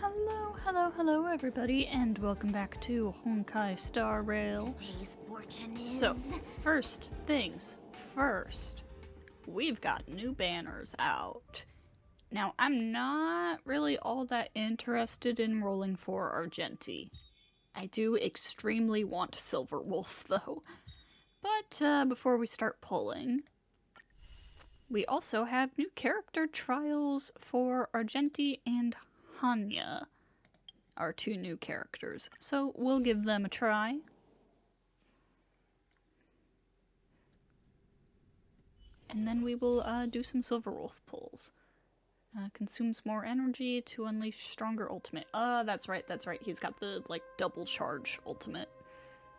Hello everybody, and welcome back to Honkai Star Rail. So, first things first, we've got new banners out. Now, I'm not really all that interested in rolling for Argenti. I do extremely want Silver Wolf, though. But before we start pulling, we also have new character trials for Argenti and Hanya. Our two new characters, so we'll give them a try. And then we will do some Silver Wolf pulls. Consumes more energy to unleash stronger ultimate. That's right, he's got the, double charge ultimate.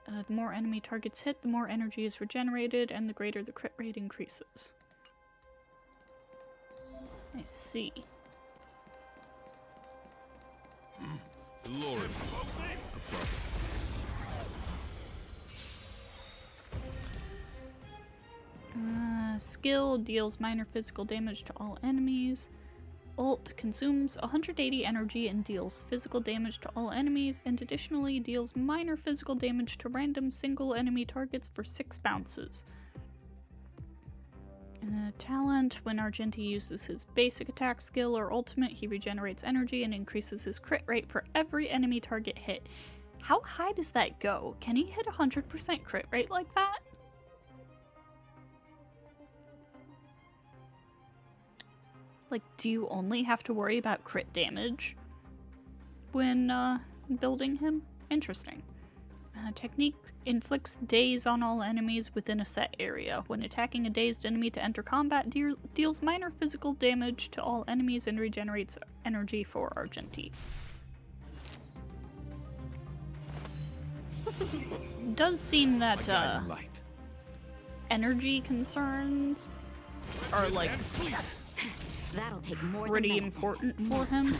The more enemy targets hit, the more energy is regenerated, and the greater the crit rate increases. I see. Lord. Skill deals minor physical damage to all enemies. Ult consumes 180 energy and deals physical damage to all enemies, and additionally deals minor physical damage to random single enemy targets for 6 bounces. Talent, when Argenti uses his basic attack skill or ultimate, he regenerates energy and increases his crit rate for every enemy target hit. How high does that go? Can he hit 100% crit rate like that? Do you only have to worry about crit damage when building him? Interesting. Technique inflicts daze on all enemies within a set area. When attacking a dazed enemy to enter combat, deals minor physical damage to all enemies and regenerates energy for Argenti. Does seem that energy concerns are That'll take more pretty important for him.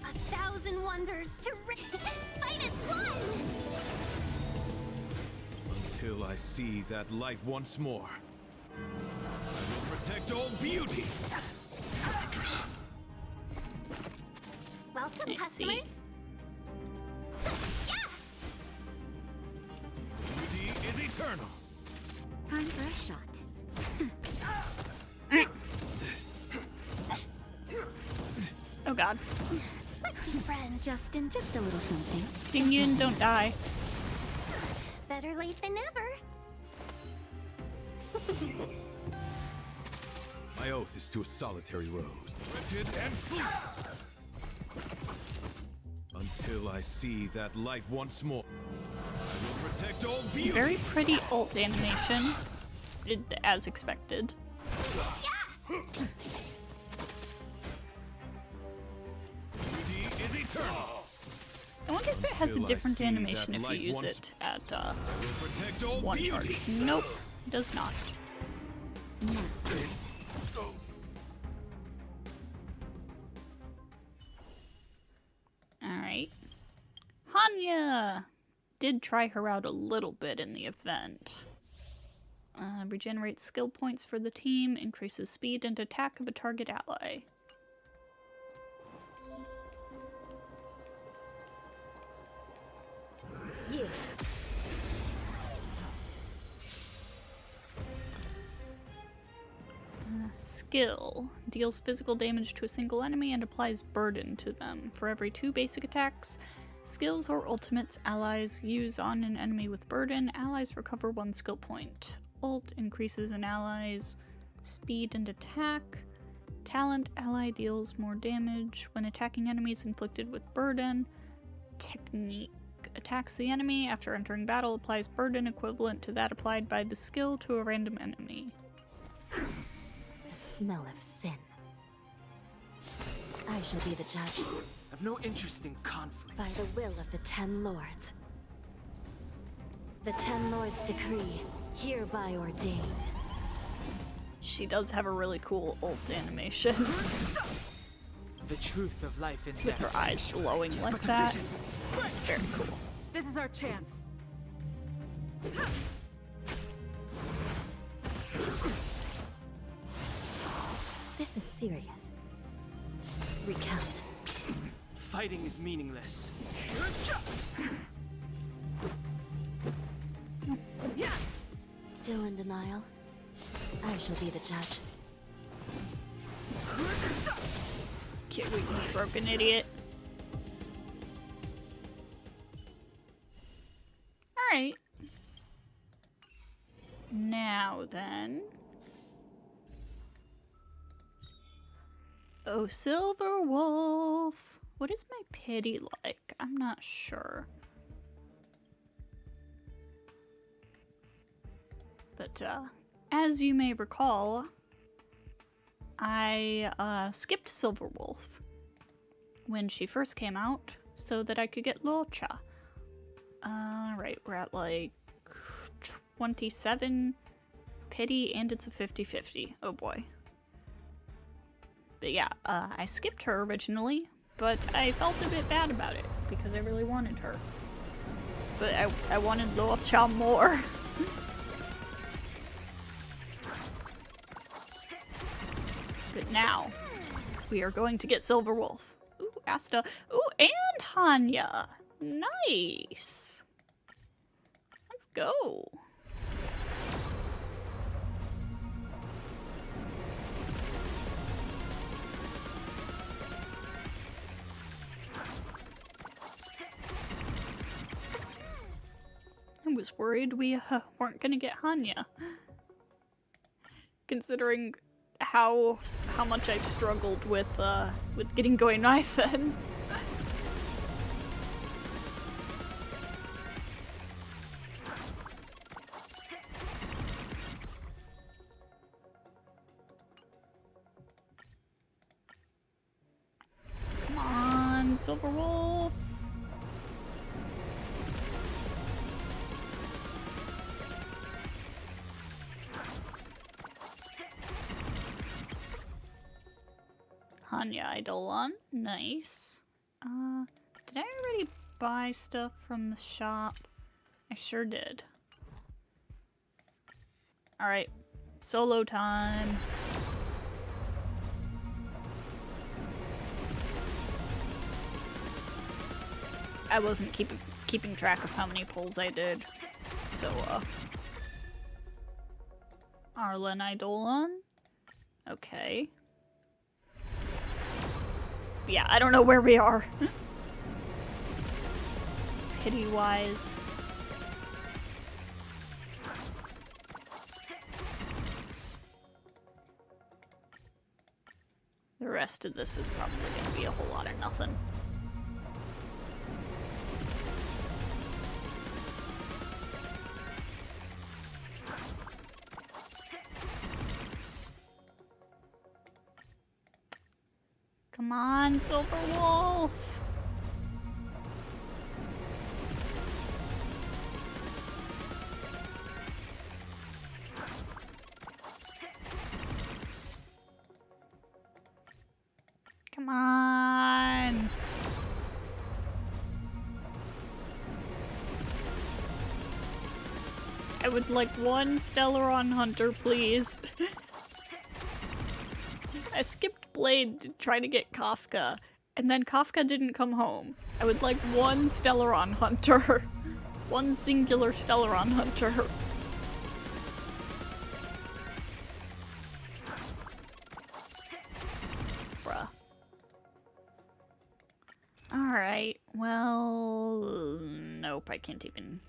A thousand wonders to fight as one. Until I see that light once more, I will protect all beauty. Welcome, customers. Beauty is eternal. Time for a shot. Oh god. Let's be friends, Justin. Just a little something. King Yun, don't die. Better late than never. My oath is to a solitary rose. Wretched and fleet. Until I see that light once more, I will protect all beauty. Very pretty ult animation, as expected. Beauty is eternal. I wonder if it has a different animation if you use it at one charge. Nope, it does not. Alright. Hanya! Did try her out a little bit in the event. Regenerates skill points for the team, increases speed and attack of a target ally. Yeah. Skill. Deals physical damage to a single enemy and applies burden to them. For every 2 basic attacks, skills or ultimates allies use on an enemy with burden, allies recover 1 skill point. Ult increases an ally's speed and attack. Talent, ally deals more damage when attacking enemies inflicted with burden. Technique. Attacks the enemy. After entering battle, applies burden equivalent to that applied by the skill to a random enemy. The smell of sin. I shall be the judge. I've no interest in conflict. By the will of the 10 lords. The 10 lords decree, hereby ordain. She does have a really cool ult animation. The truth of life and with death. her eyes glowing It's like but a that. vision. It's very cool. This is our chance. This is serious. Recount. Fighting is meaningless. Still in denial? I shall be the judge. Kid weakness broken idiot. Alright. Now then. Oh, Silver Wolf. What is my pity like? I'm not sure. But, as you may recall, I, skipped Silver Wolf when she first came out so that I could get Lolcha. Right, we're at like 27 pity and it's a 50-50. Oh boy. But yeah, I skipped her originally, but I felt a bit bad about it because I really wanted her. But I wanted Lolcha more. But now, we are going to get Silver Wolf. Ooh, Asta. Ooh, and Hanya. Nice. Let's go. I was worried we weren't gonna get Hanya. Considering how much I struggled with getting going knife then. Come on, Silver Wolf. Hanya Eidolon, nice. Did I already buy stuff from the shop? I sure did. Alright, solo time. I wasn't keeping track of how many pulls I did, so, Arlen Eidolon? Okay. Yeah, I don't know where we are. Pity-wise. The rest of this is probably gonna be a whole lot of nothing. Come on, Silver Wolf! Come on! I would like one Stellaron Hunter, please. I skipped Blade to try to get Kafka, and then Kafka didn't come home. I would like one Stellaron Hunter. One singular Stellaron Hunter. Bruh. Alright, well... Nope, I can't even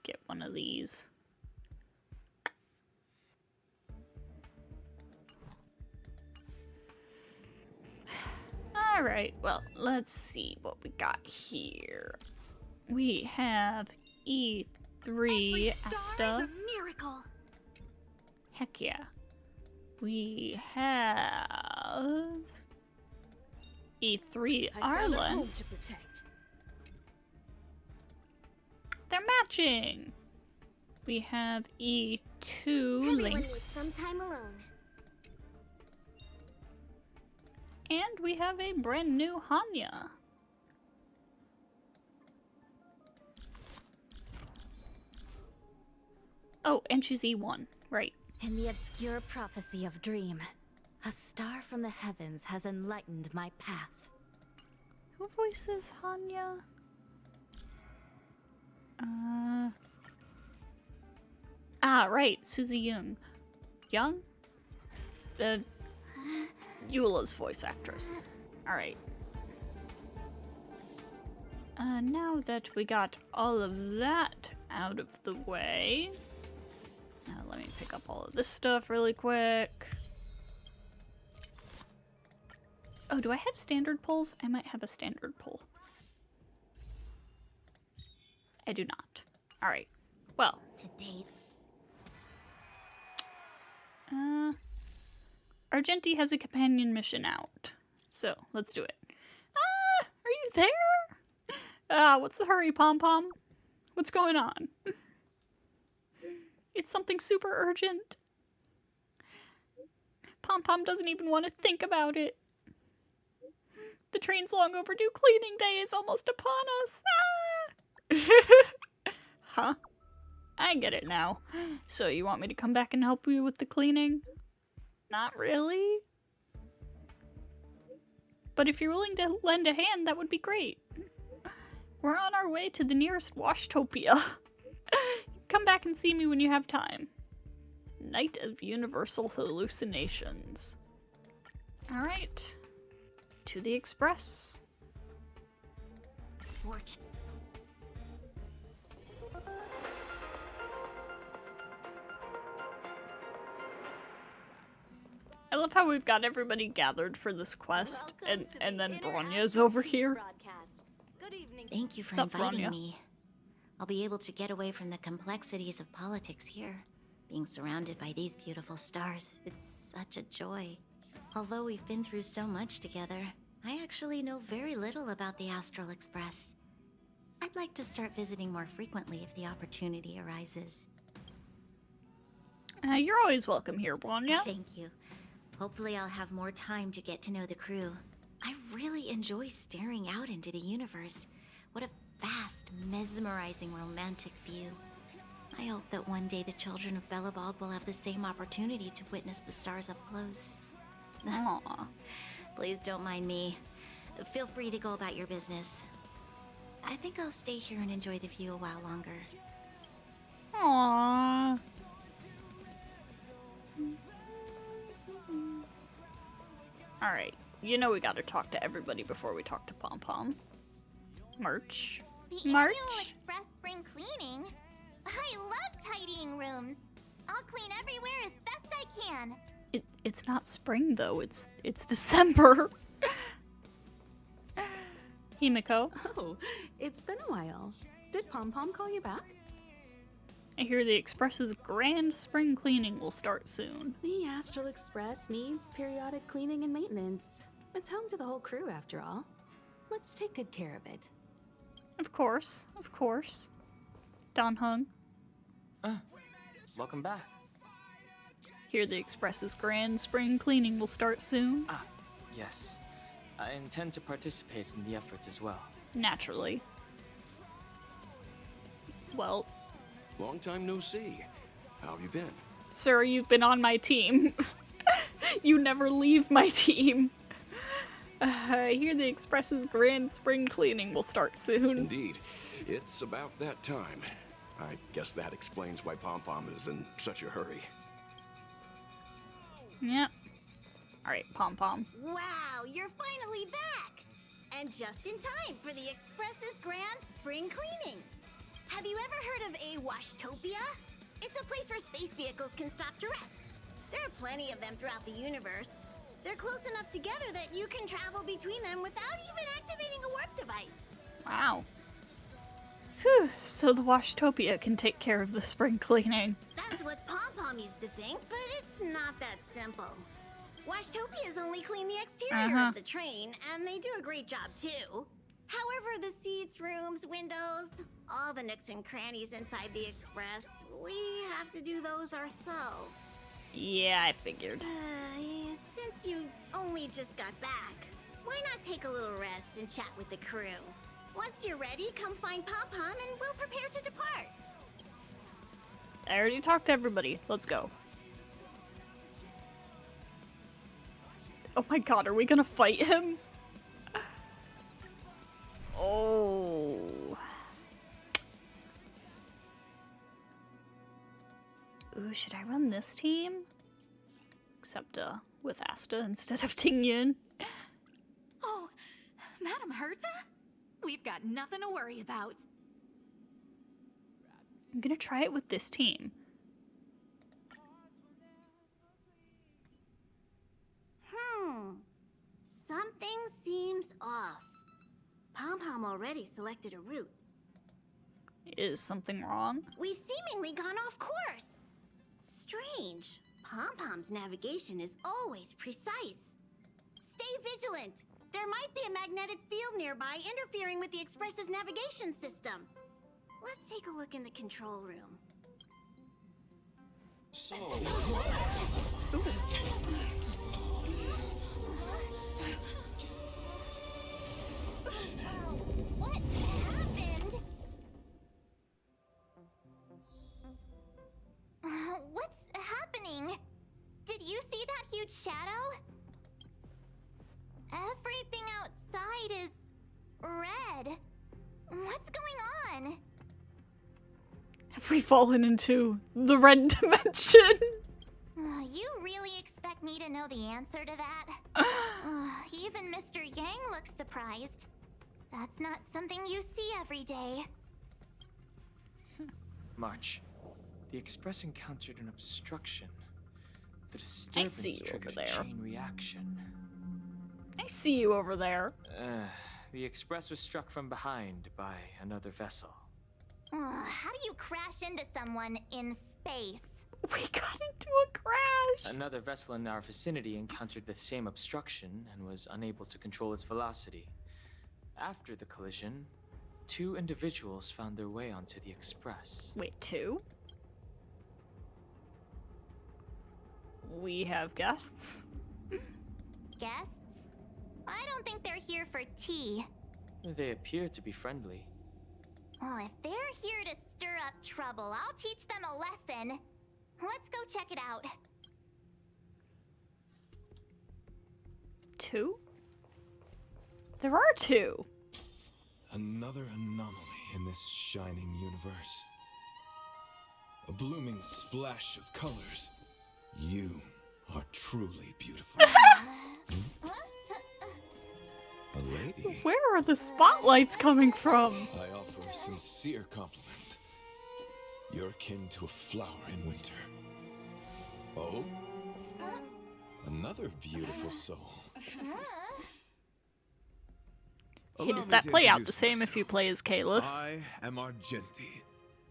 get one of these. Alright, well, let's see what we got here. We have E3 Asta. Miracle. Heck yeah. We have E3 Arlen. To protect. They're matching. We have E2 Lynx. Some time alone. And we have a brand new Hanya. Oh, and she's E1, right. In the obscure prophecy of Dream, a star from the heavens has enlightened my path. Who voices Hanya? Right, Suzy Young. Young? Eula's voice actress. Alright. Now that we got all of that out of the way, let me pick up all of this stuff really quick. Oh, do I have standard poles? I might have a standard pole. I do not. Alright. Well. Today. Argenti has a companion mission out. So, let's do it. Ah! Are you there? What's the hurry, Pom-Pom? What's going on? It's something super urgent. Pom-Pom doesn't even want to think about it. The train's long overdue cleaning day is almost upon us. Ah! Huh? I get it now. So you want me to come back and help you with the cleaning? Not really. But if you're willing to lend a hand, that would be great. We're on our way to the nearest Washtopia. Come back and see me when you have time. Night of Universal Hallucinations. Alright. To the Express. I love how we've got everybody gathered for this quest, and then Bronya's over here. Good evening. Thank you for Sup, inviting Bronya? me. I'll be able to get away from the complexities of politics here. Being surrounded by these beautiful stars, it's such a joy. Although we've been through so much together, I actually know very little about the Astral Express. I'd like to start visiting more frequently if the opportunity arises. You're always welcome here, Bronya. Thank you. Hopefully I'll have more time to get to know the crew. I really enjoy staring out into the universe. What a vast, mesmerizing, romantic view. I hope that one day the children of Belobog will have the same opportunity to witness the stars up close. Aww. Please don't mind me. Feel free to go about your business. I think I'll stay here and enjoy the view a while longer. Aww. Alright, you know we gotta talk to everybody before we talk to Pom-Pom. Merch. The March? annual Express Spring Cleaning? I love tidying rooms. I'll clean everywhere as best I can. It's not spring though, it's December. Himiko, Oh, it's been a while. Did Pom-Pom call you back? I hear the Express's grand spring cleaning will start soon. The Astral Express needs periodic cleaning and maintenance. It's home to the whole crew, after all. Let's take good care of it. Of course, of course. Don Hung, Welcome back. hear the Express's grand spring cleaning will start soon. Yes. I intend to participate in the efforts as well. Naturally. Well, Long time no see. How have you been? sir, you've been on my team. You never leave my team. I hear the Express's grand spring cleaning will start soon. Indeed. It's about that time. I guess that explains why Pom-Pom is in such a hurry. Yeah. Alright, Pom-Pom. Wow, you're finally back! And just in time for the Express's grand spring cleaning. Have you ever heard of a Washtopia? It's a place where space vehicles can stop to rest. There are plenty of them throughout the universe. They're close enough together that you can travel between them without even activating a warp device. Wow. Whew, so the Washtopia can take care of the spring cleaning. That's what Pom-Pom used to think, but it's not that simple. Washtopias only clean the exterior of the train, and they do a great job too. However, the seats, rooms, windows, all the nooks and crannies inside the Express, we have to do those ourselves. Yeah, I figured. since you only just got back, why not take a little rest and chat with the crew? Once you're ready, come find Pom-Pom and we'll prepare to depart. I already talked to everybody. Let's go. Oh my god, are we gonna fight him? Oh. Ooh, should I run this team? Except, with Asta instead of Tingyun. Oh, Madam Herta? We've got nothing to worry about. I'm gonna try it with this team. Something seems off. Pom-Pom already selected a route. Is something wrong? We've seemingly gone off course. Strange. Pom-Pom's navigation is always precise. Stay vigilant. There might be a magnetic field nearby interfering with the Express's navigation system. Let's take a look in the control room. So, What happened? What's happening? Did you see that huge shadow? Everything outside is red. What's going on? Have we fallen into the red dimension? You really expect me to know the answer to that? Even Mr. Yang looks surprised. That's not something you see every day. March. The Express encountered an obstruction. The see disturbance you over triggered a there. chain reaction. I see you over there. The Express was struck from behind by another vessel. How do you crash into someone in space? We got into a crash. Another vessel in our vicinity encountered the same obstruction and was unable to control its velocity. After the collision, 2 individuals found their way onto the Express. Wait, 2? We have guests? Guests? I don't think they're here for tea. They appear to be friendly. Well, if they're here to stir up trouble, I'll teach them a lesson. Let's go check it out. 2? There are 2. Another anomaly in this shining universe. A blooming splash of colors. You are truly beautiful. A lady. Where are the spotlights coming from? I offer a sincere compliment. You're akin to a flower in winter. Oh? Another beautiful soul. Hey, does that play out the same if you play as Kalis? I am Argenti.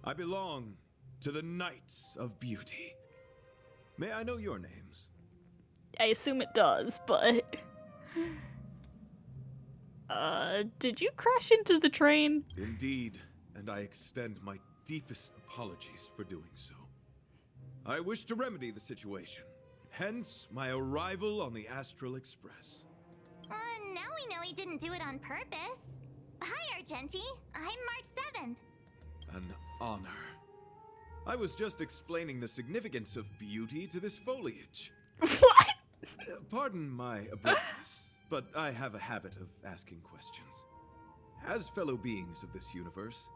I belong to the Knights of Beauty. May I know your names? I assume it does, but... did you crash into the train? Indeed, and I extend my deepest apologies for doing so. I wish to remedy the situation, hence my arrival on the Astral Express. Now we know he didn't do it on purpose. Hi, Argenti. I'm March 7th. An honor. I was just explaining the significance of beauty to this foliage. What? Pardon my abruptness, but I have a habit of asking questions. As fellow beings of this universe,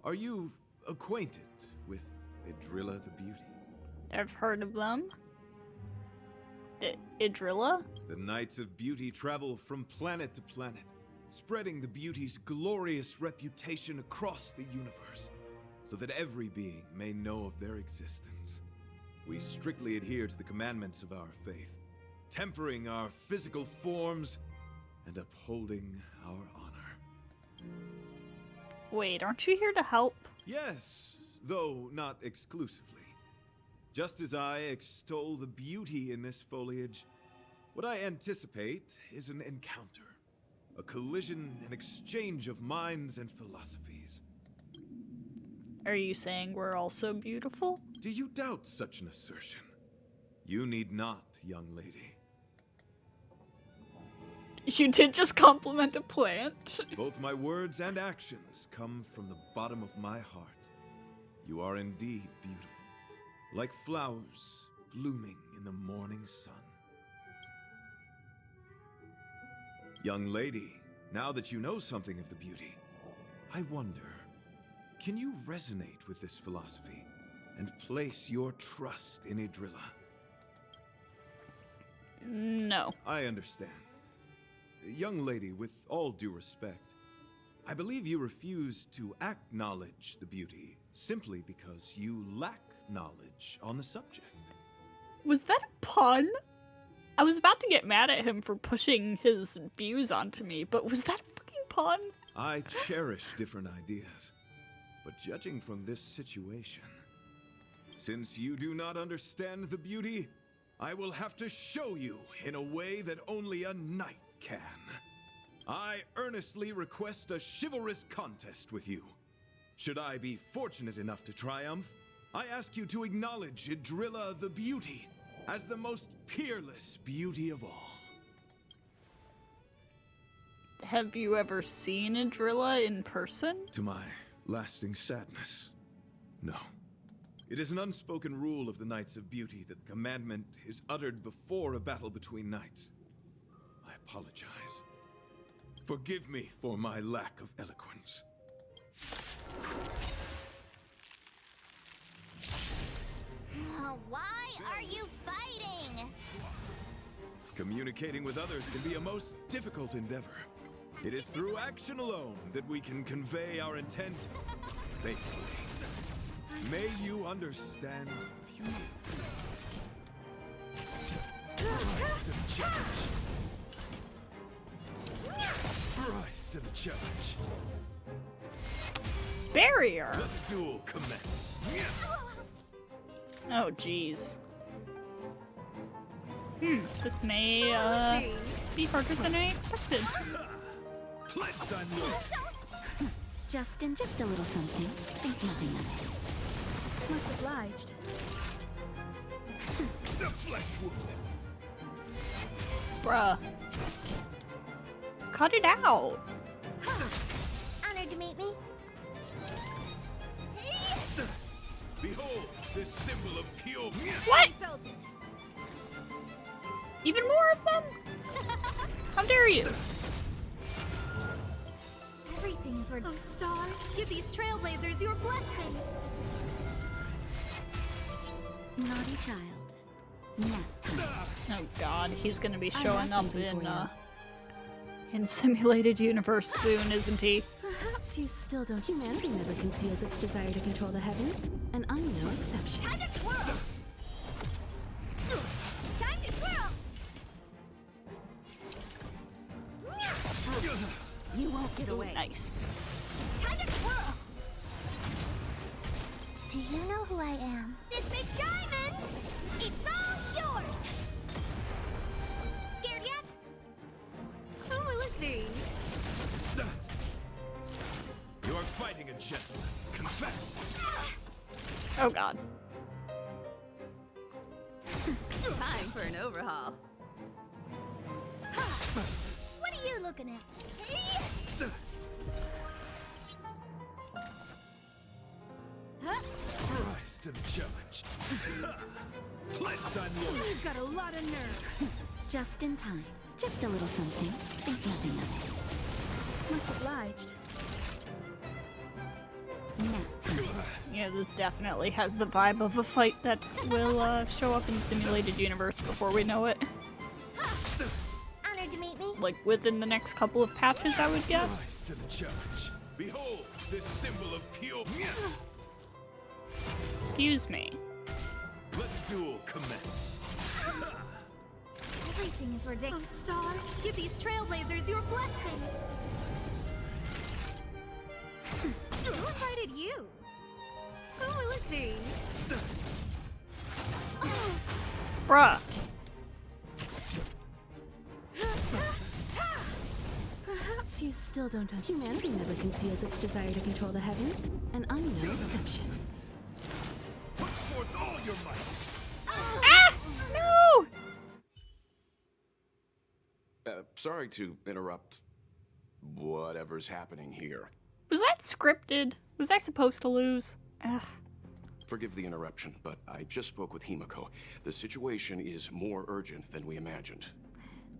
are you acquainted with Idrilla the Beauty? I've heard of them. Idrilla? The Knights of Beauty travel from planet to planet, spreading the beauty's glorious reputation across the universe, so that every being may know of their existence. We strictly adhere to the commandments of our faith, tempering our physical forms and upholding our honor. Wait, aren't you here to help? Yes, though not exclusively. Just as I extol the beauty in this foliage, what I anticipate is an encounter, a collision and exchange of minds and philosophies. Are you saying we're also beautiful? Do you doubt such an assertion? You need not, young lady. You did just compliment a plant. Both my words and actions come from the bottom of my heart. You are indeed beautiful, like flowers blooming in the morning sun. Young lady, now that you know something of the beauty, I wonder, can you resonate with this philosophy and place your trust in Idrilla? No. I understand. Young lady, with all due respect, I believe you refuse to acknowledge the beauty simply because you lack knowledge on the subject. Was that a pun? I was about to get mad at him for pushing his views onto me, but was that a fucking pun? I cherish different ideas, but judging from this situation, since you do not understand the beauty, I will have to show you in a way that only a knight can. I earnestly request a chivalrous contest with you. Should I be fortunate enough to triumph, I ask you to acknowledge Idrilla the Beauty as the most peerless beauty of all. Have you ever seen Idrilla in person? To my lasting sadness, no. It is an unspoken rule of the Knights of Beauty that the commandment is uttered before a battle between knights. I apologize. Forgive me for my lack of eloquence. Why are you fighting? Communicating with others can be a most difficult endeavor. It is through action alone that we can convey our intent faithfully. May you understand beauty. Rise to the challenge. Rise to the challenge. Barrier! Let the duel commence. Oh, jeez. This may, be harder than I expected. Pledged on you. Justin, just a little something. Think nothing of it. Much obliged. The flesh wound. Bruh. Cut it out. Honored to meet me. Behold, this symbol of pure. What? Felt it. Even more of them? How dare you? Everything is Oh, stars, give these trailblazers your blessing. Naughty child. Nap time. Oh god, he's gonna be I showing have up something for in Simulated Universe soon, isn't he? Perhaps you still don't. Humanity never conceals its desire to control the heavens, and I'm no exception. Time to twirl! Time to twirl! You won't get away. Nice. Time to twirl! Do you know who I am? This big diamond! It's all yours! Scared yet? Who will it be? You are fighting a gentleman. Confess. Oh god. Time for an overhaul. What are you looking at? Hey! Rise to the challenge. Pledged on you. You've got a lot of nerve. Just in time. Just a little something. Think nothing of Much obliged. it. Nap time. Yeah, this definitely has the vibe of a fight that will show up in Simulated Universe before we know it. Honored to meet me. Like within the next couple of patches, I would guess. Rise to the challenge. Behold, this symbol of pure. Excuse me. Let the duel commence. Everything is Oh, ridiculous. stars, give these trailblazers your blessing. Who invited you? Who will it be? Bruh. Perhaps you still don't. Humanity never conceals its desire to control the heavens, and I'm no exception. Put forth all your might. Ah! No! sorry to interrupt whatever's happening here. Was that scripted? Was I supposed to lose? Ugh. Forgive the interruption, but I just spoke with Himiko. The situation is more urgent than we imagined.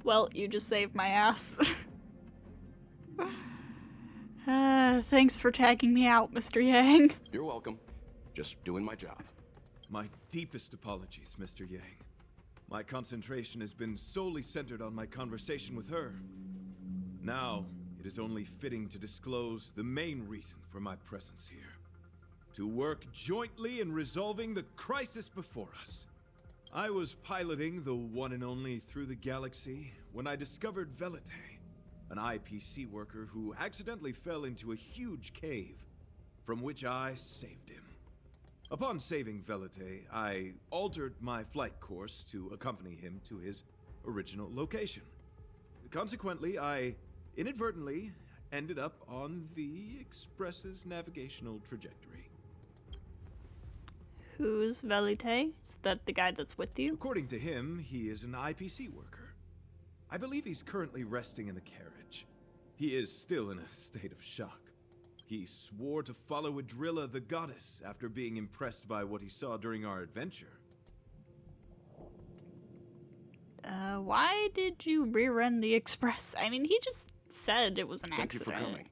Well, you just saved my ass. Thanks for tagging me out, Mr. Yang. You're welcome. Just doing my job. My deepest apologies, Mr. Yang. My concentration has been solely centered on my conversation with her. Now, it is only fitting to disclose the main reason for my presence here. To work jointly in resolving the crisis before us. I was piloting the one and only Through the Galaxy when I discovered Velite, an IPC worker who accidentally fell into a huge cave, from which I saved him. Upon saving Velite, I altered my flight course to accompany him to his original location. Consequently, I inadvertently ended up on the Express's navigational trajectory. Who's Velite? Is that the guy that's with you? According to him, he is an IPC worker. I believe he's currently resting in the carriage. He is still in a state of shock. He swore to follow Adrilla the goddess after being impressed by what he saw during our adventure. Why did you rear-end the Express? I mean, he just said it was an Thank you accident. for coming.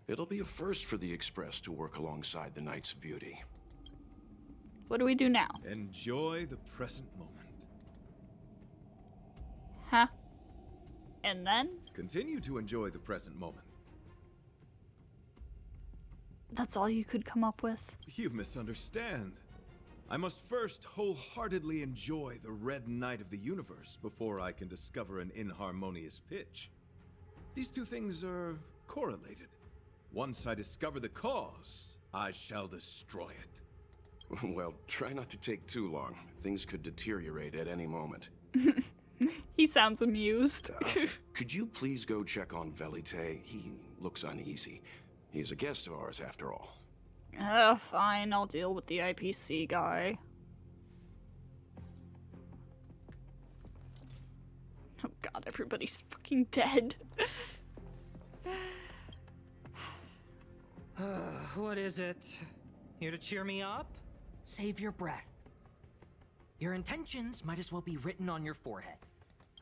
It'll be a first for the Express to work alongside the Knights of Beauty. What do we do now? Enjoy the present moment. Huh? And then? Continue to enjoy the present moment. That's all you could come up with? You misunderstand. I must first wholeheartedly enjoy the red night of the universe before I can discover an inharmonious pitch. These two things are correlated. Once I discover the cause, I shall destroy it. Well, try not to take too long. Things could deteriorate at any moment. He sounds amused. Could you please go check on Velite? He looks uneasy. He's a guest of ours, after all. Fine, I'll deal with the IPC guy. Oh god, everybody's fucking dead. What is it? Here to cheer me up? Save your breath. Your intentions might as well be written on your forehead.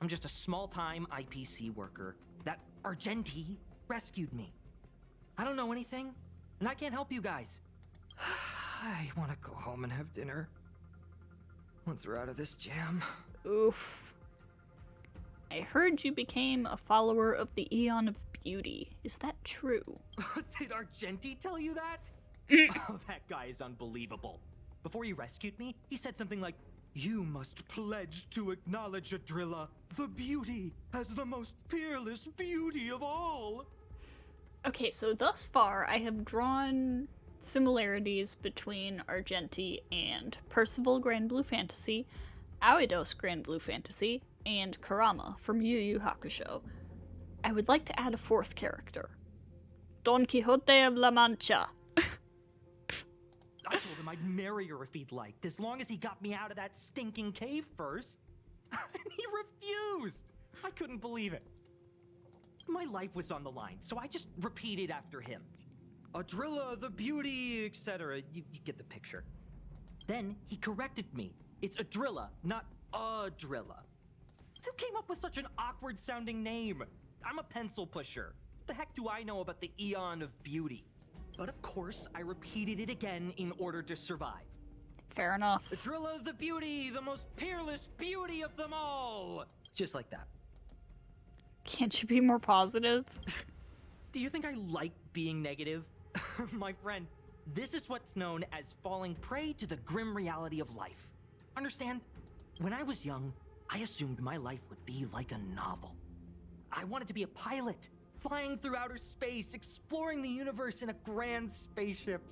I'm just a small-time IPC worker. That Argenti rescued me. I don't know anything, and I can't help you guys. I want to go home and have dinner. Once we're out of this jam. Oof. I heard you became a follower of the Eon of Beauty. Is that true? Did Argenti tell you that? Oh, that guy is unbelievable. Before he rescued me, he said something like, "You must pledge to acknowledge Adrilla, the beauty, as the most peerless beauty of all." Okay, so thus far I have drawn similarities between Argenti and Percival Grand Blue Fantasy, Aidos Grand Blue Fantasy, and Kurama from Yu Yu Hakusho. I would like to add a fourth character. Don Quixote of La Mancha. I told him I'd marry her if he'd liked, as long as he got me out of that stinking cave first. And he refused! I couldn't believe it. My life was on the line, so I just repeated after him. Adrilla, the beauty, etc. You get the picture. Then he corrected me. It's Adrilla, not Adrilla. Who came up with such an awkward-sounding name? I'm a pencil pusher. What the heck do I know about the Eon of Beauty? But of course, I repeated it again in order to survive. Fair enough. Adrilla the beauty, the most peerless beauty of them all! Just like that. Can't you be more positive? Do you think I like being negative? My friend, this is what's known as falling prey to the grim reality of life. Understand? When I was young, I assumed my life would be like a novel. I wanted to be a pilot, flying through outer space, exploring the universe in a grand spaceship.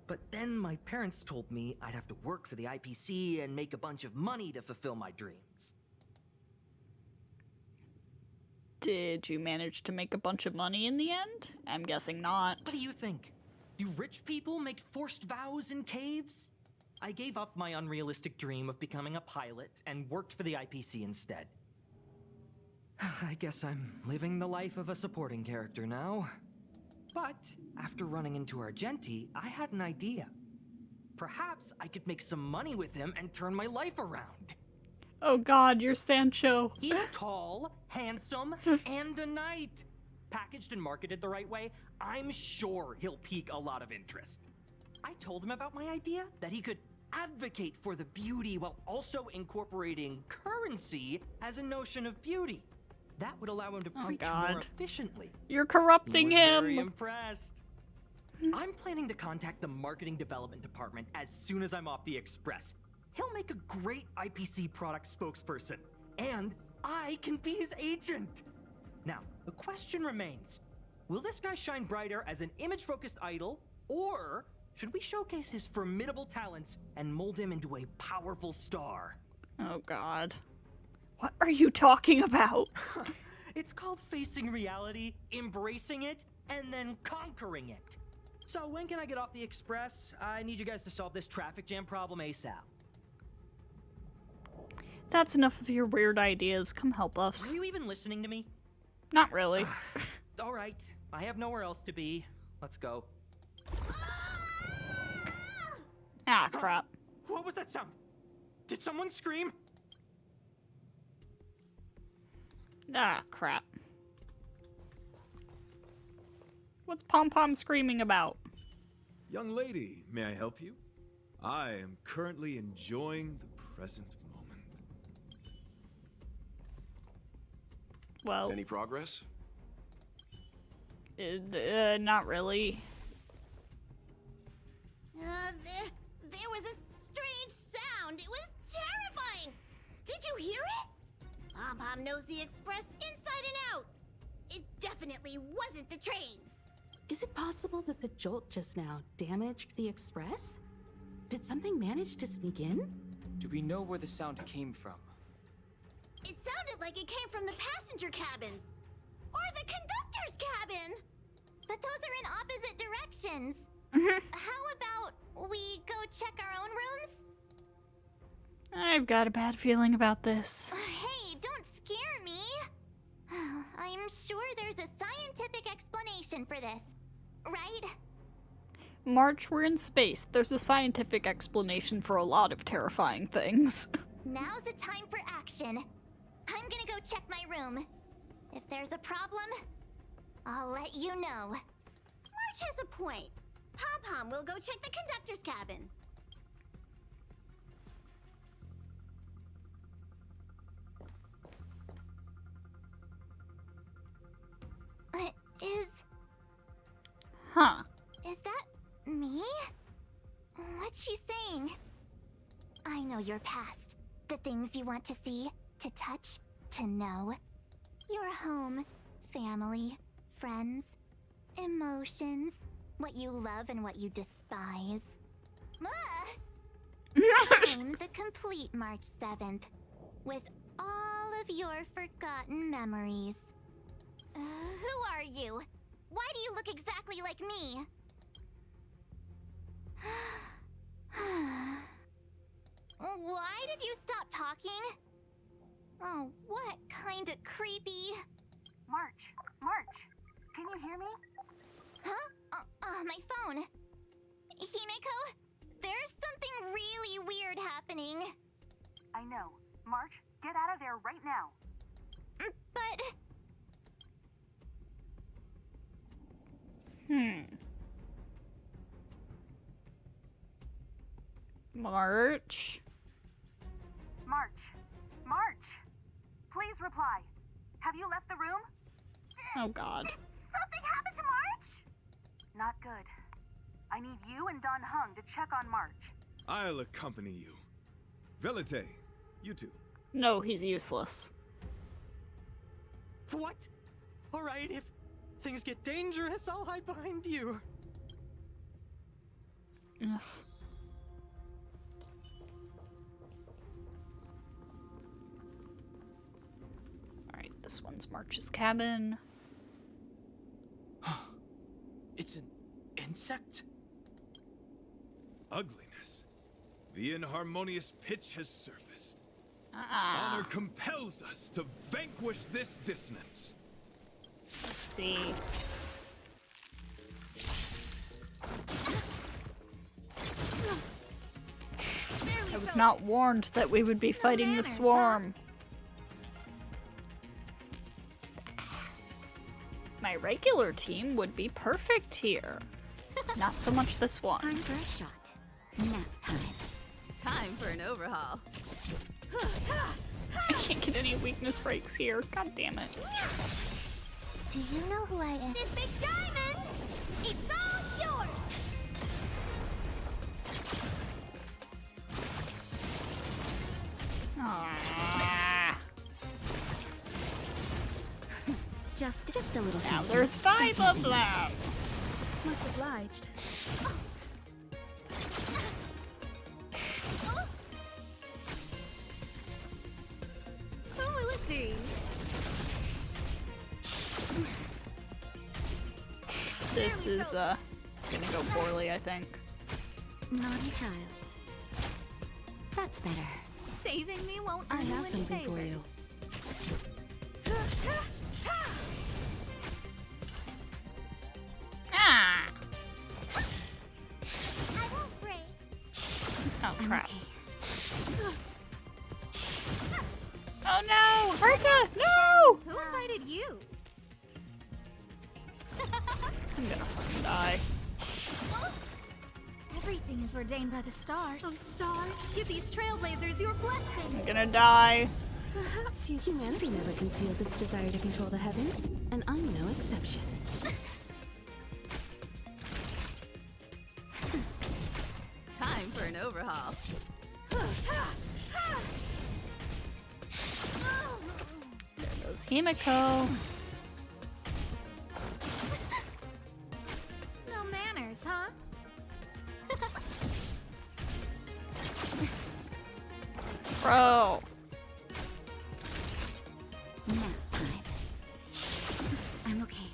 But then my parents told me I'd have to work for the IPC and make a bunch of money to fulfill my dreams. Did you manage to make a bunch of money in the end? I'm guessing not. What do you think? Do rich people make forced vows in caves? I gave up my unrealistic dream of becoming a pilot and worked for the IPC instead. I guess I'm living the life of a supporting character now. But after running into Argenti, I had an idea. Perhaps I could make some money with him and turn my life around. Oh god, you're Sancho. He's tall, handsome, and a knight. Packaged and marketed the right way, I'm sure he'll pique a lot of interest. I told him about my idea, that he could advocate for the beauty while also incorporating currency as a notion of beauty. That would allow him to preach more efficiently. You're corrupting He was him. very impressed. I'm planning to contact the marketing development department as soon as I'm off the express. He'll make a great IPC product spokesperson, and I can be his agent. Now, the question remains, will this guy shine brighter as an image-focused idol, or should we showcase his formidable talents and mold him into a powerful star? Oh god. What are you talking about? It's called facing reality, embracing it, and then conquering it. So when can I get off the express? I need you guys to solve this traffic jam problem ASAP. That's enough of your weird ideas. Come help us. Are you even listening to me? Not really. All right, I have nowhere else to be. Let's go. Ah, crap. What was that sound? Did someone scream? Ah, crap. What's Pom Pom screaming about? Young lady, may I help you? I am currently enjoying the present moment. Well, Any progress? not really. There was a strange sound. It was terrifying. Did you hear it? Pom-Pom knows the express inside and out. It definitely wasn't the train. Is it possible that the jolt just now damaged the express? Did something manage to sneak in? Do we know where the sound came from? It sounded like it came from the passenger cabins. Or the conductor's cabin. But those are in opposite directions. How about we go check our own rooms? I've got a bad feeling about this. Hey, don't scare me. I'm sure there's a scientific explanation for this, right? March, we're in space. There's a scientific explanation for a lot of terrifying things. Now's the time for action. I'm gonna go check my room. If there's a problem, I'll let you know. March has a point. Pom-Pom will go check the conductor's cabin. Huh. Is that me? What's she saying? I know your past. The things you want to see, to touch, to know. Your home, family, friends, emotions, what you love and what you despise. I'm the complete March 7th, with all of your forgotten memories. Who are you? Why do you look exactly like me? Why did you stop talking? Oh, what kind of creepy... March, can you hear me? Huh? My phone. Himeko, there's something really weird happening. I know. March, get out of there right now. But... March? March! Please reply. Have you left the room? Oh god. Something happened to March? Not good. I need you and Don Hung to check on March. I'll accompany you. Velite, you two. No, he's useless. What? All right, if things get dangerous, I'll hide behind you. Ugh. Alright, this one's March's cabin. It's an insect? Ugliness. The inharmonious pitch has surfaced. Honor compels us to vanquish this dissonance. Let's see. I was not warned that we would be fighting the swarm. My regular team would be perfect here. Not so much this one. Time for a shot. Nap time. Time for an overhaul. I can't get any weakness breaks here. God damn it. Do you know who I am? This big diamond! It's all yours! Aww. Just a little Now something. there's 5 of them. Much obliged. Who will it be? This is gonna go poorly, I think. Naughty child. That's better. Saving me won't I earn you have any something for favors. you. Ah! I won't break. Oh I'm crap. okay. Oh no! Herta! No! Who invited you? I'm gonna fucking die. Everything is ordained by the stars. Oh, stars, give these trailblazers your blessing. I'm gonna die. Perhaps humanity never conceals its desire to control the heavens, and I'm no exception. Time for an overhaul. There goes Himiko. No manners, huh? Bro. Nap time. I'm okay.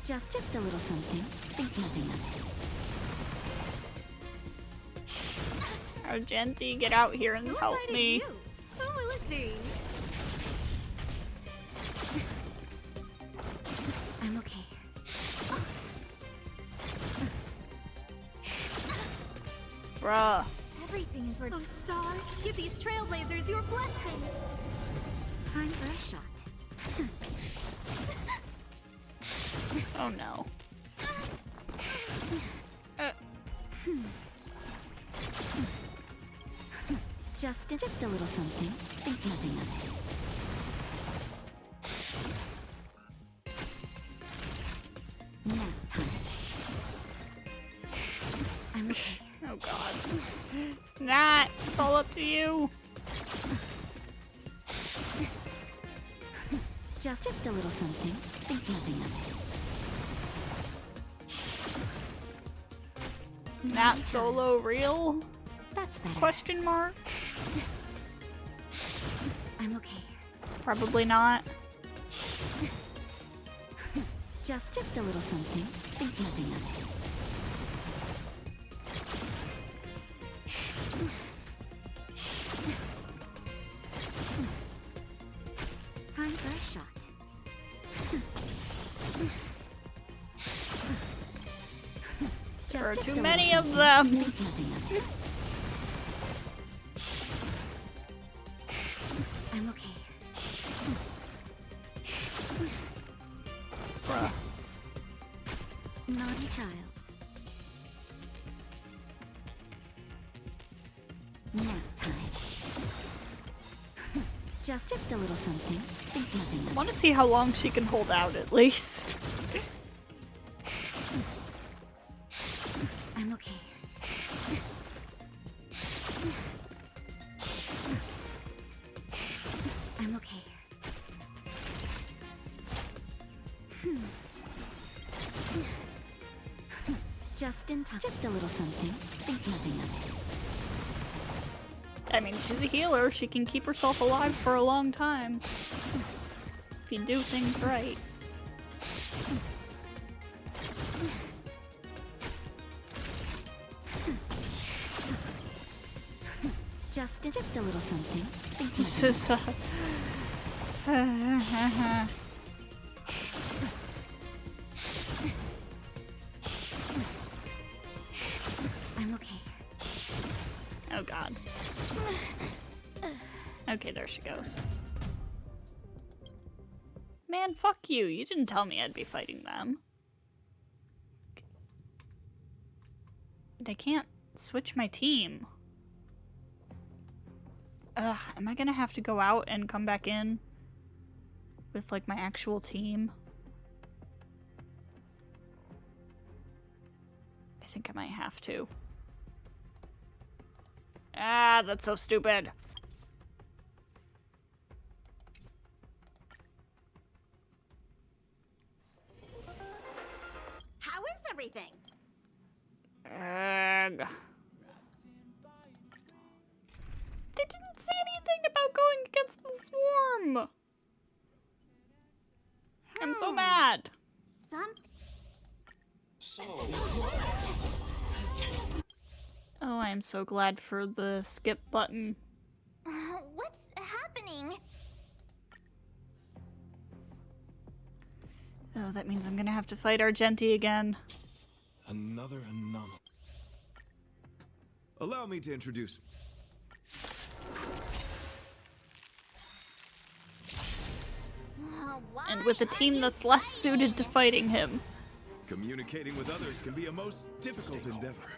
Just a little something. Think nothing of it. Argenti, get out here and Who help invited me. you? Who will it be? I'm okay. Bruh. Everything is ordained. Oh, stars, give these trailblazers your blessing. Time for a shot. Oh no. Just a little something. Think nothing of it. Nap time. I'm okay. Oh god. Nat, it's all up to you. Just a little something. Think nothing of it. Nat solo real? That's better. Question mark? I'm okay. Probably not. Just a little something. Think nothing of it. Time for a shot. There are Just too a many little of them. something. Think nothing of it. I'm okay. Bruh. Naughty child. Nap time. Just a little something. Think nothing I of want to see how long she can hold out at least. it. I'm okay. I'm okay. Just in time. Just a little something. Think nothing of it. I mean, she's a healer. She can keep herself alive for a long time. If you do things right. just a little something. This is I'm okay. Oh god. Okay, there she goes. Man, fuck you. You didn't tell me I'd be fighting them. And I can't switch my team. Ugh, am I gonna have to go out and come back in with, like, my actual team? I think I might have to. Ah, that's so stupid. How is everything? Ugh. They didn't say anything about going against the swarm. I'm so mad. Oh, I'm so glad for the skip button. What's happening? Oh, that means I'm gonna have to fight Argenti again. Another anomaly. Allow me to introduce. And with a team that's less suited to fighting him. Communicating with others can be a most difficult endeavor.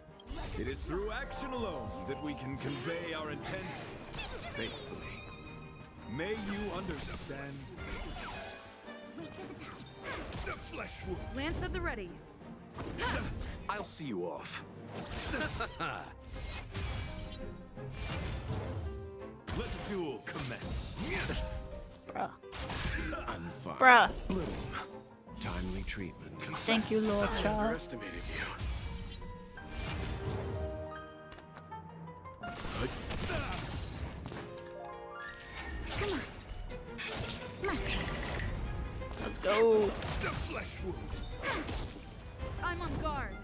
It is through action alone that we can convey our intent faithfully. May you understand the flesh wound. Lance at the ready. I'll see you off. Let the duel commence. Bruh. I'm fine. Bruh. Bloom. Timely treatment. Thank you, Lord I Child. underestimated you. Let's go. The flesh wound. I'm on guard.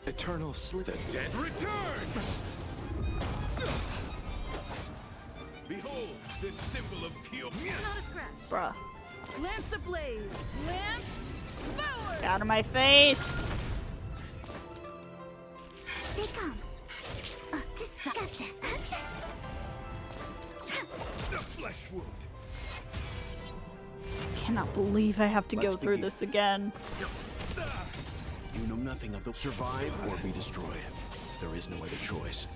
Eternal sleep. The dead Returns! Behold, this symbol of pure. Not a scratch. Bruh. Lance ablaze. Lance forward. Get out of my face. Stay calm. Gotcha. The flesh wound. Cannot believe I have to go Let's through begin. this again. You know nothing of the survive or be destroyed. There is no other choice.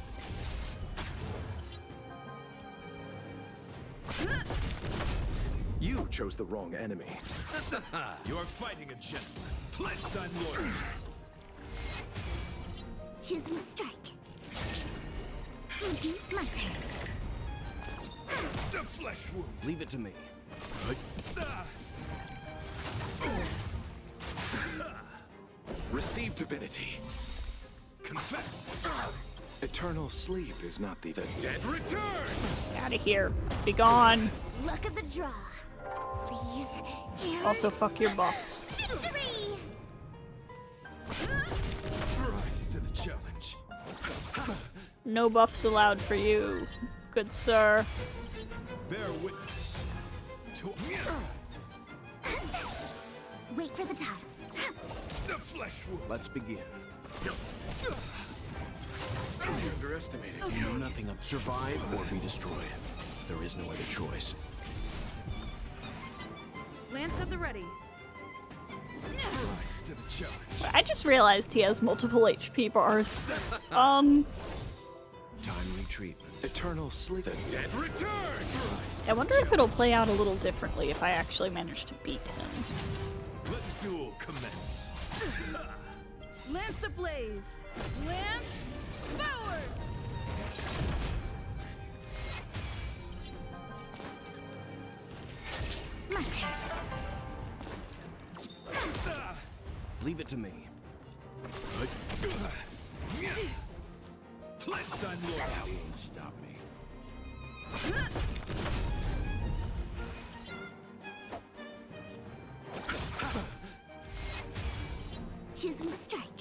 You chose the wrong enemy. You are fighting a gentleman. Pledge thine loyalty. Choose me strike. My turn. The flesh wound. Leave it to me. Receive divinity. Confess. Eternal sleep is not the Dead return. Out of here. Be gone. Luck of the draw. Please. Here. Also, fuck your buffs. Victory! Rise to the challenge. No buffs allowed for you, good sir. Bear witness to Wait for the tiles. the flesh wound. Let's begin. I underestimated you. Know nothing of survive or be destroyed. There is no other choice. Lance at the ready. Rise to the challenge. I just realized he has multiple HP bars. Timely treatment. Eternal sleep. The dead Return. I wonder if it'll play out a little differently if I actually manage to beat him. Let the duel commence. Lance ablaze. Lance forward. My turn. Leave it to me. Pledge thine loyalty. Won't stop me. Choose me strike.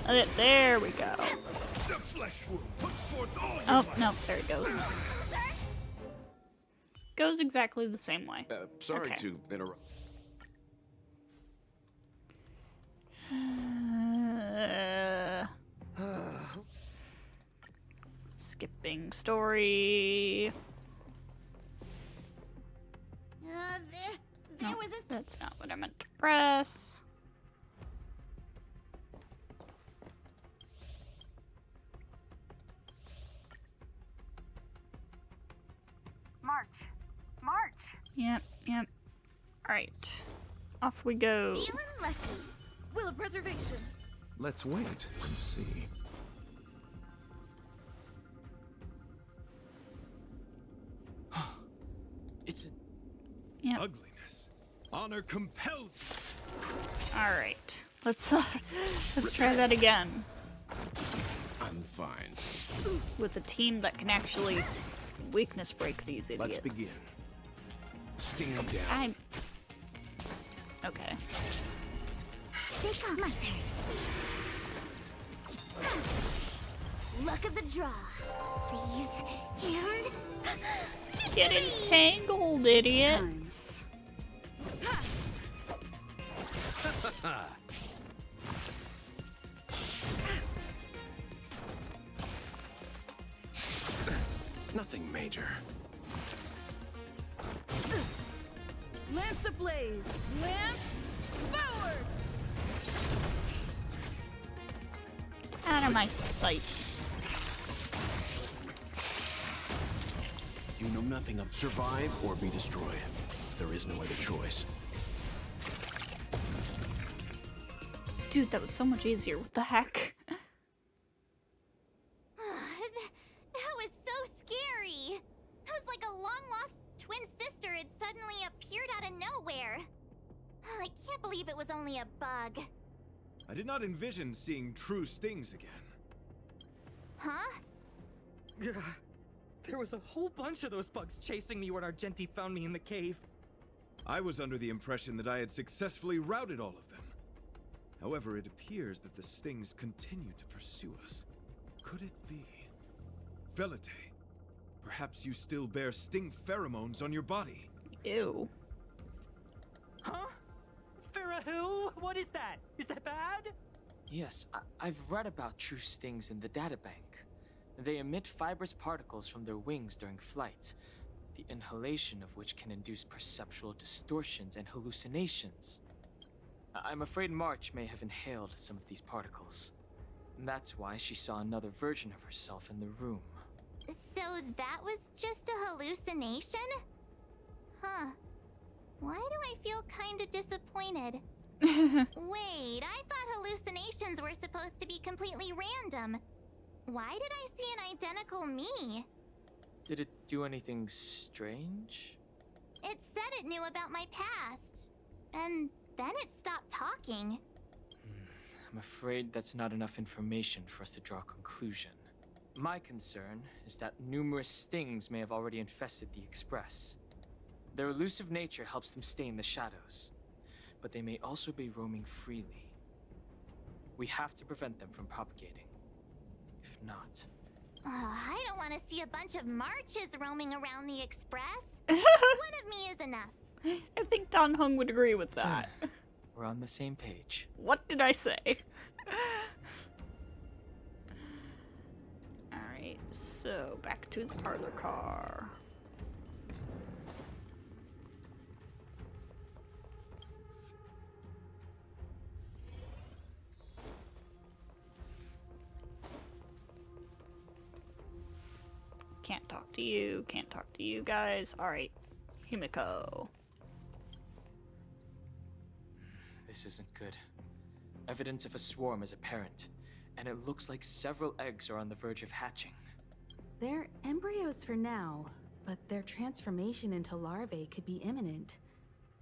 There we go. The flesh wound puts forth all your Oh, might. no, there it goes. Goes exactly the same way. Sorry Okay. to interrupt. Skipping story. There No, was a... that's not what I meant to press. March. March. Yep. Alright. Off we go. Feeling lucky. Will of preservation. Let's wait and see. It's Yep. Ugliness. Honor compels. Alright. Let's try that again. I'm fine. With a team that can actually weakness break these idiots. Let's begin. Stand down. Okay. Take on my turn. Luck of the draw. Freeze and Get entangled, idiots. Nothing major. Lance ablaze. Lance forward. Out of my sight. You know nothing of survive or be destroyed. There is no other choice. Dude, that was so much easier. What the heck? that was so scary. It was like a long-lost twin sister had suddenly appeared out of nowhere. I can't believe it was only a bug. I did not envision seeing true stings again. Huh? There was a whole bunch of those bugs chasing me when Argenti found me in the cave. I was under the impression that I had successfully routed all of them. However, it appears that the stings continue to pursue us. Could it be? Velite, perhaps you still bear sting pheromones on your body. Ew. Huh? Farrah who? What is that? Is that bad? Yes, I've read about true stings in the databank. They emit fibrous particles from their wings during flight, the inhalation of which can induce perceptual distortions and hallucinations. I'm afraid March may have inhaled some of these particles. And that's why she saw another version of herself in the room. So that was just a hallucination? Huh. Why do I feel kinda disappointed? Wait, I thought hallucinations were supposed to be completely random. Why did I see an identical me? Did it do anything strange? It said it knew about my past. And then it stopped talking. I'm afraid that's not enough information for us to draw a conclusion. My concern is that numerous stings may have already infested the Express. Their elusive nature helps them stay in the shadows, but they may also be roaming freely. We have to prevent them from propagating. If not... Oh, I don't want to see a bunch of marches roaming around the Express. One of me is enough. I think Don Hung would agree with that. We're on the same page. What did I say? Alright, so back to the parlor car. Can't talk to you, can't talk to you guys. Alright, Himiko. This isn't good. Evidence of a swarm is apparent, and it looks like several eggs are on the verge of hatching. They're embryos for now, but their transformation into larvae could be imminent.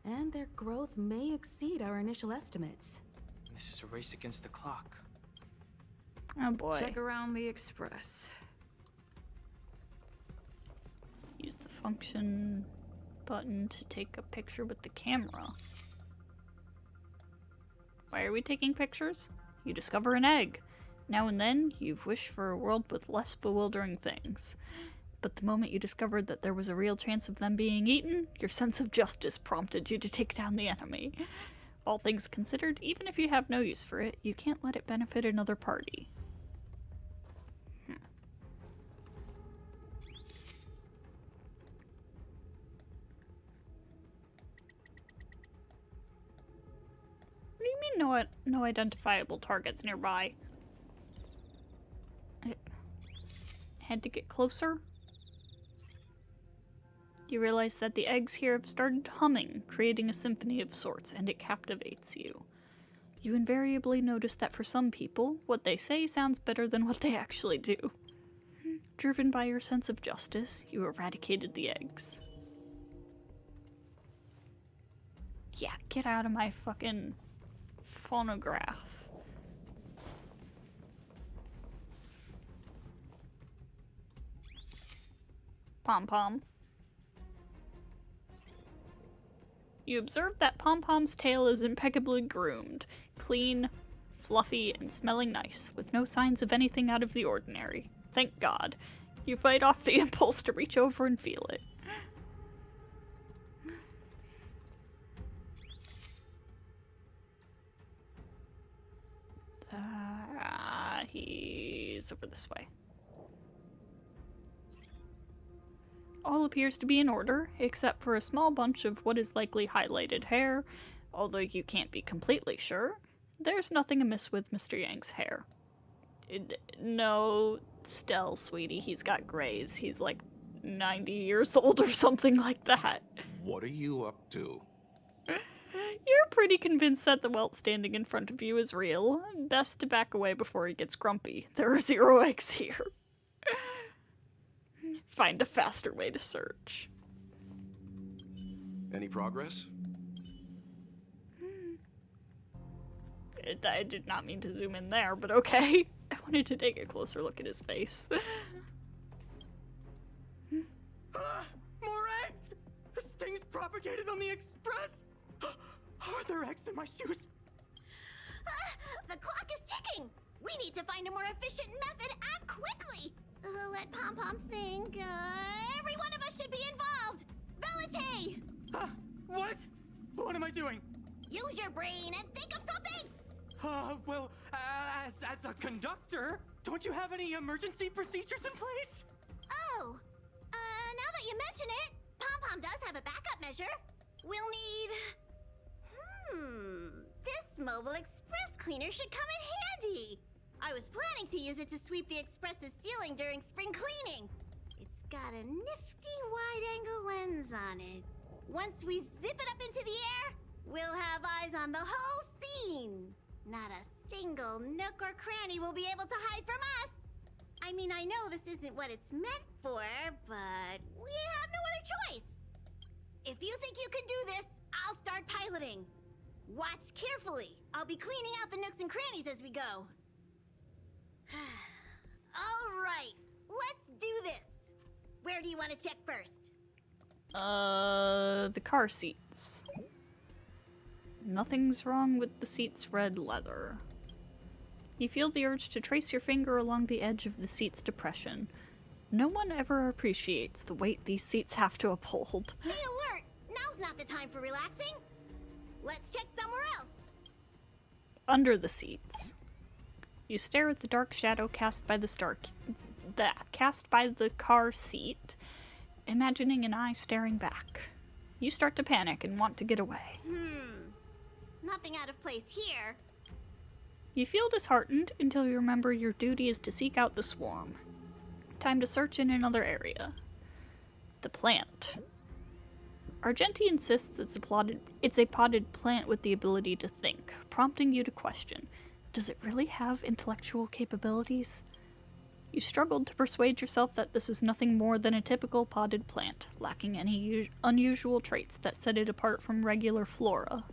And their growth may exceed our initial estimates. This is a race against the clock. Oh boy. Check around the Express. Use the function button to take a picture with the camera. Why are we taking pictures? You discover an egg. Now and then, you've wished for a world with less bewildering things. But the moment you discovered that there was a real chance of them being eaten, your sense of justice prompted you to take down the enemy. All things considered, even if you have no use for it, you can't let it benefit another party. What do you mean no identifiable targets nearby? I had to get closer? You realize that the eggs here have started humming, creating a symphony of sorts, and it captivates you. You invariably notice that for some people, what they say sounds better than what they actually do. Driven by your sense of justice, you eradicated the eggs. Yeah, get out of my fucking phonograph. Pom-pom. You observe that Pom-Pom's tail is impeccably groomed, clean, fluffy, and smelling nice, with no signs of anything out of the ordinary. Thank God. You fight off the impulse to reach over and feel it. He's over this way. All appears to be in order, except for a small bunch of what is likely highlighted hair, although you can't be completely sure. There's nothing amiss with Mr. Yang's hair. No, Stell, sweetie, he's got grays. He's like 90 years old or something like that. What are you up to? You're pretty convinced that the welt standing in front of you is real. Best to back away before he gets grumpy. There are 0 eggs here. Find a faster way to search. Any progress? I did not mean to zoom in there, but okay. I wanted to take a closer look at his face. More eggs! The sting's propagated on the express! Are there eggs in my shoes? The clock is ticking! We need to find a more efficient method. Act quickly! Let Pom-Pom think. Every one of us should be involved! Valete! What? What am I doing? Use your brain and think of something! Well, as a conductor, don't you have any emergency procedures in place? Oh, now that you mention it, Pom-Pom does have a backup measure. We'll need... This mobile express cleaner should come in handy. I was planning to use it to sweep the express's ceiling during spring cleaning. It's got a nifty wide-angle lens on it. Once we zip it up into the air, we'll have eyes on the whole scene. Not a single nook or cranny will be able to hide from us. I mean, I know this isn't what it's meant for, but we have no other choice. If you think you can do this, I'll start piloting. Watch carefully. I'll be cleaning out the nooks and crannies as we go. All right, let's do this. Where do you want to check first? The car seats. Nothing's wrong with the seat's red leather. You feel the urge to trace your finger along the edge of the seat's depression. No one ever appreciates the weight these seats have to uphold. Stay alert! Now's not the time for relaxing. Let's check somewhere else. Under the seats. You stare at the dark shadow cast by the car seat, imagining an eye staring back. You start to panic and want to get away. Nothing out of place here. You feel disheartened until you remember your duty is to seek out the swarm. Time to search in another area. The plant. Argenti insists it's a potted plant with the ability to think, prompting you to question, does it really have intellectual capabilities? You struggled to persuade yourself that this is nothing more than a typical potted plant, lacking any unusual traits that set it apart from regular flora.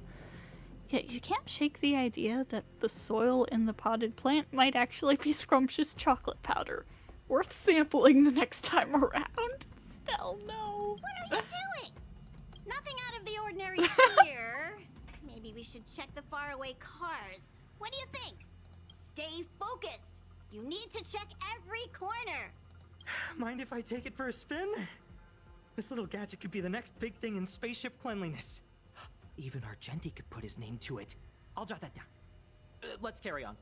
Yet you can't shake the idea that the soil in the potted plant might actually be scrumptious chocolate powder, worth sampling the next time around. Stell, no. What are you doing? Nothing out of the ordinary here. Maybe we should check the faraway cars. What do you think? Stay focused. You need to check every corner. Mind if I take it for a spin? This little gadget could be the next big thing in spaceship cleanliness. Even Argenti could put his name to it. I'll jot that down. Let's carry on.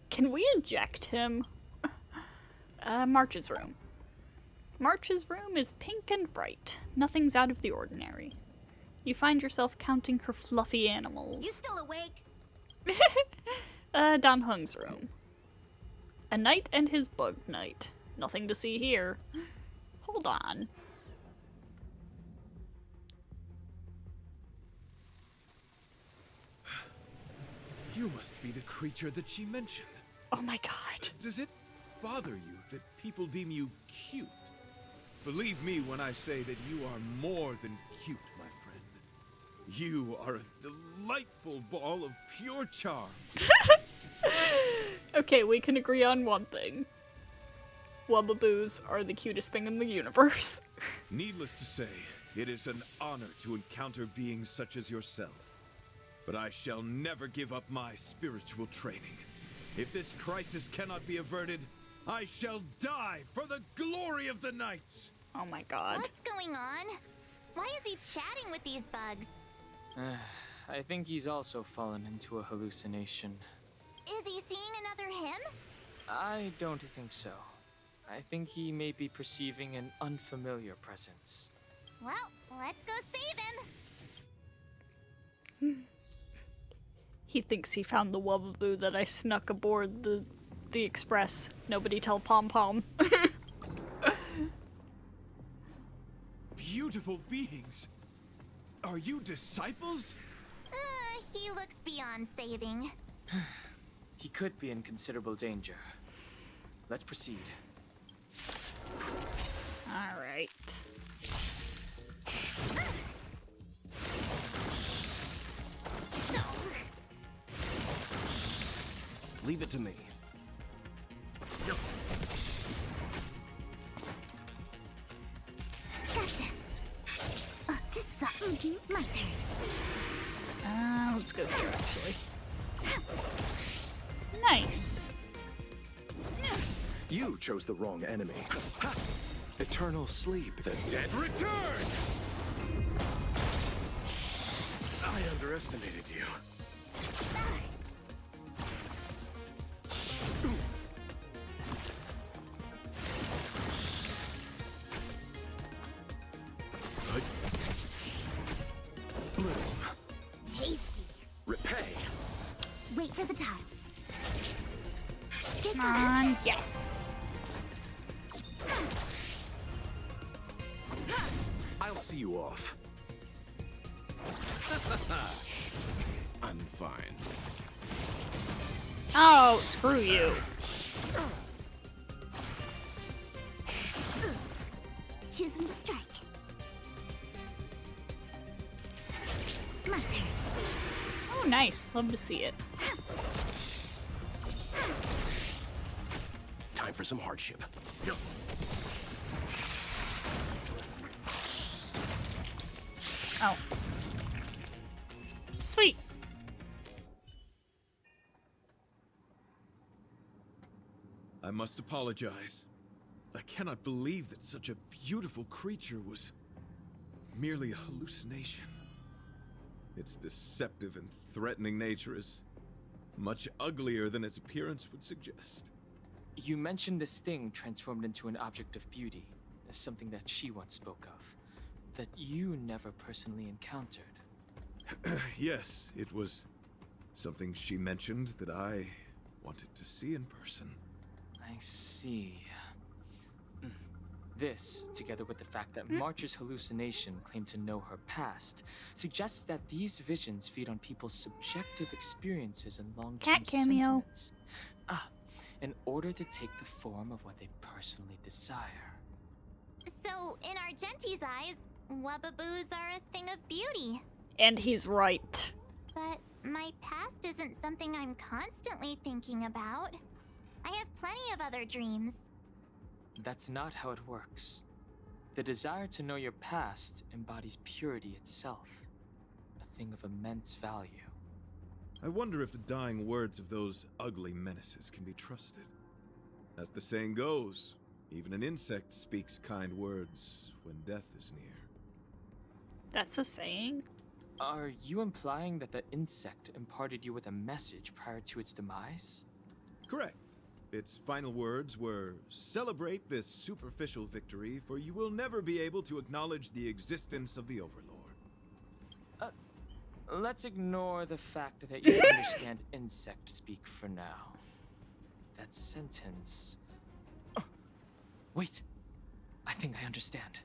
Can we eject him? March's room. March's room is pink and bright. Nothing's out of the ordinary. You find yourself counting her fluffy animals. You still awake? Dan Hung's room. A knight and his bug knight. Nothing to see here. Hold on. You must be the creature that she mentioned. Oh my god. Does it bother you that people deem you cute? Believe me when I say that you are more than cute, my friend. You are a delightful ball of pure charm. Okay, we can agree on one thing. Wubbaboos are the cutest thing in the universe. Needless to say, it is an honor to encounter beings such as yourself. But I shall never give up my spiritual training. If this crisis cannot be averted, I shall die for the glory of the Knights! Oh my god. What's going on? Why is he chatting with these bugs? I think he's also fallen into a hallucination. Is he seeing another him? I don't think so. I think he may be perceiving an unfamiliar presence. Well, let's go save him. He thinks he found the Wubbaboo that I snuck aboard the Express. Nobody tell Pom Pom. Beautiful beings! Are you disciples? He looks beyond saving. He could be in considerable danger. Let's proceed. Alright. Leave it to me. Gotcha. This is my turn. Let's go here, actually. Nice. You chose the wrong enemy. Eternal sleep. The dead return! I underestimated you. Tasty. Repay. Wait for the tiles. Come on, yes. I'll see you off. I'm fine. Oh, screw you. Choose when to strike. My turn. Oh, nice. Love to see it. Time for some hardship. Oh. Sweet. I must apologize. I cannot believe that such a beautiful creature was merely a hallucination. Its deceptive and threatening nature is much uglier than its appearance would suggest. You mentioned this thing transformed into an object of beauty, as something that she once spoke of, that you never personally encountered. Yes, it was something she mentioned that I wanted to see in person. I see. This, together with the fact that March's hallucination claimed to know her past, suggests that these visions feed on people's subjective experiences and long-term Cat cameo. sentiments. In order to take the form of what they personally desire. So, in Argenti's eyes, Wubbaboos are a thing of beauty. And he's right. But my past isn't something I'm constantly thinking about. I have plenty of other dreams. That's not how it works. The desire to know your past embodies purity itself, a thing of immense value. I wonder if the dying words of those ugly menaces can be trusted. As the saying goes, even an insect speaks kind words when death is near. That's a saying? Are you implying that the insect imparted you with a message prior to its demise? Correct. Its final words were, "Celebrate this superficial victory, for you will never be able to acknowledge the existence of the Overlord." Let's ignore the fact that you understand insect speak for now. That sentence... Oh, wait, I think I understand.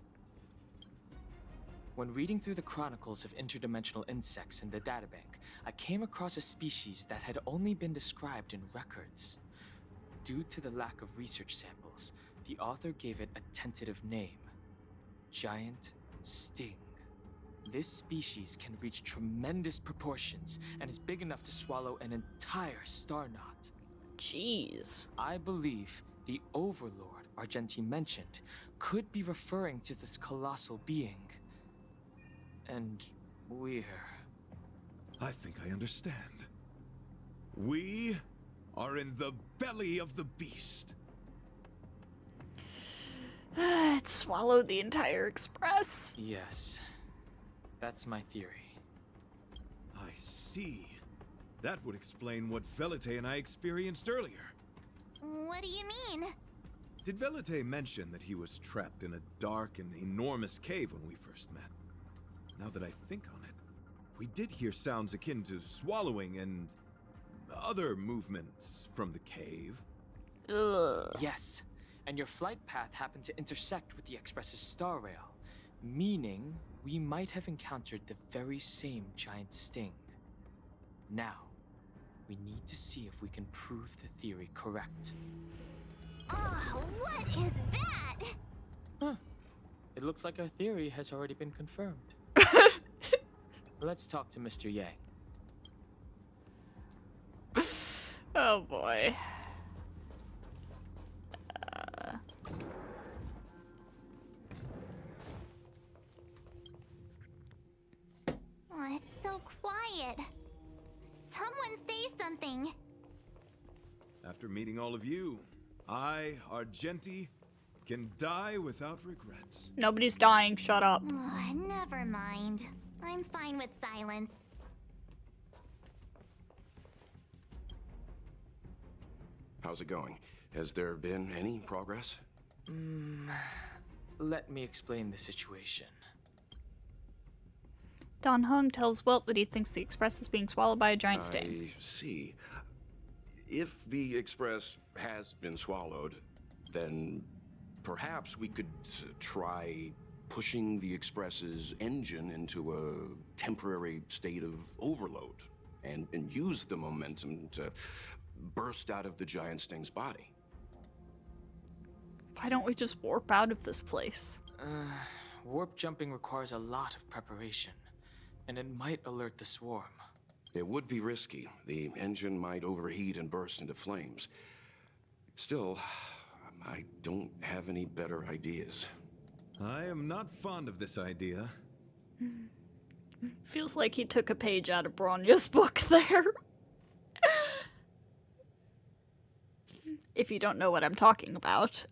When reading through the chronicles of interdimensional insects in the databank, I came across a species that had only been described in records. Due to the lack of research samples, the author gave it a tentative name: Giant Sting. This species can reach tremendous proportions and is big enough to swallow an entire star knot. Jeez. I believe the Overlord Argenti mentioned could be referring to this colossal being. And we're... I think I understand. We are in the belly of the beast. It swallowed the entire express. Yes. That's my theory. I see. That would explain what Velite and I experienced earlier. What do you mean? Did Velite mention that he was trapped in a dark and enormous cave when we first met? Now that I think on it, we did hear sounds akin to swallowing and other movements from the cave. Ugh. Yes, and your flight path happened to intersect with the Express's star rail, meaning we might have encountered the very same giant sting. Now, we need to see if we can prove the theory correct. Oh, what is that? Huh. It looks like our theory has already been confirmed. Let's talk to Mr. Yang. Oh boy. Oh, it's so quiet. Someone say something. After meeting all of you, I, Argenti, can die without regrets. Nobody's dying, shut up. Oh, never mind. I'm fine with silence. How's it going? Has there been any progress? Let me explain the situation. Don Hung tells Welt that he thinks the Express is being swallowed by a giant sting. I see. If the Express has been swallowed, then perhaps we could try pushing the Express's engine into a temporary state of overload and use the momentum to burst out of the giant sting's body. Why don't we just warp out of this place? Warp jumping requires a lot of preparation, and it might alert the swarm. It would be risky. The engine might overheat and burst into flames. Still, I don't have any better ideas. I am not fond of this idea. Feels like he took a page out of Bronya's book there. If you don't know what I'm talking about,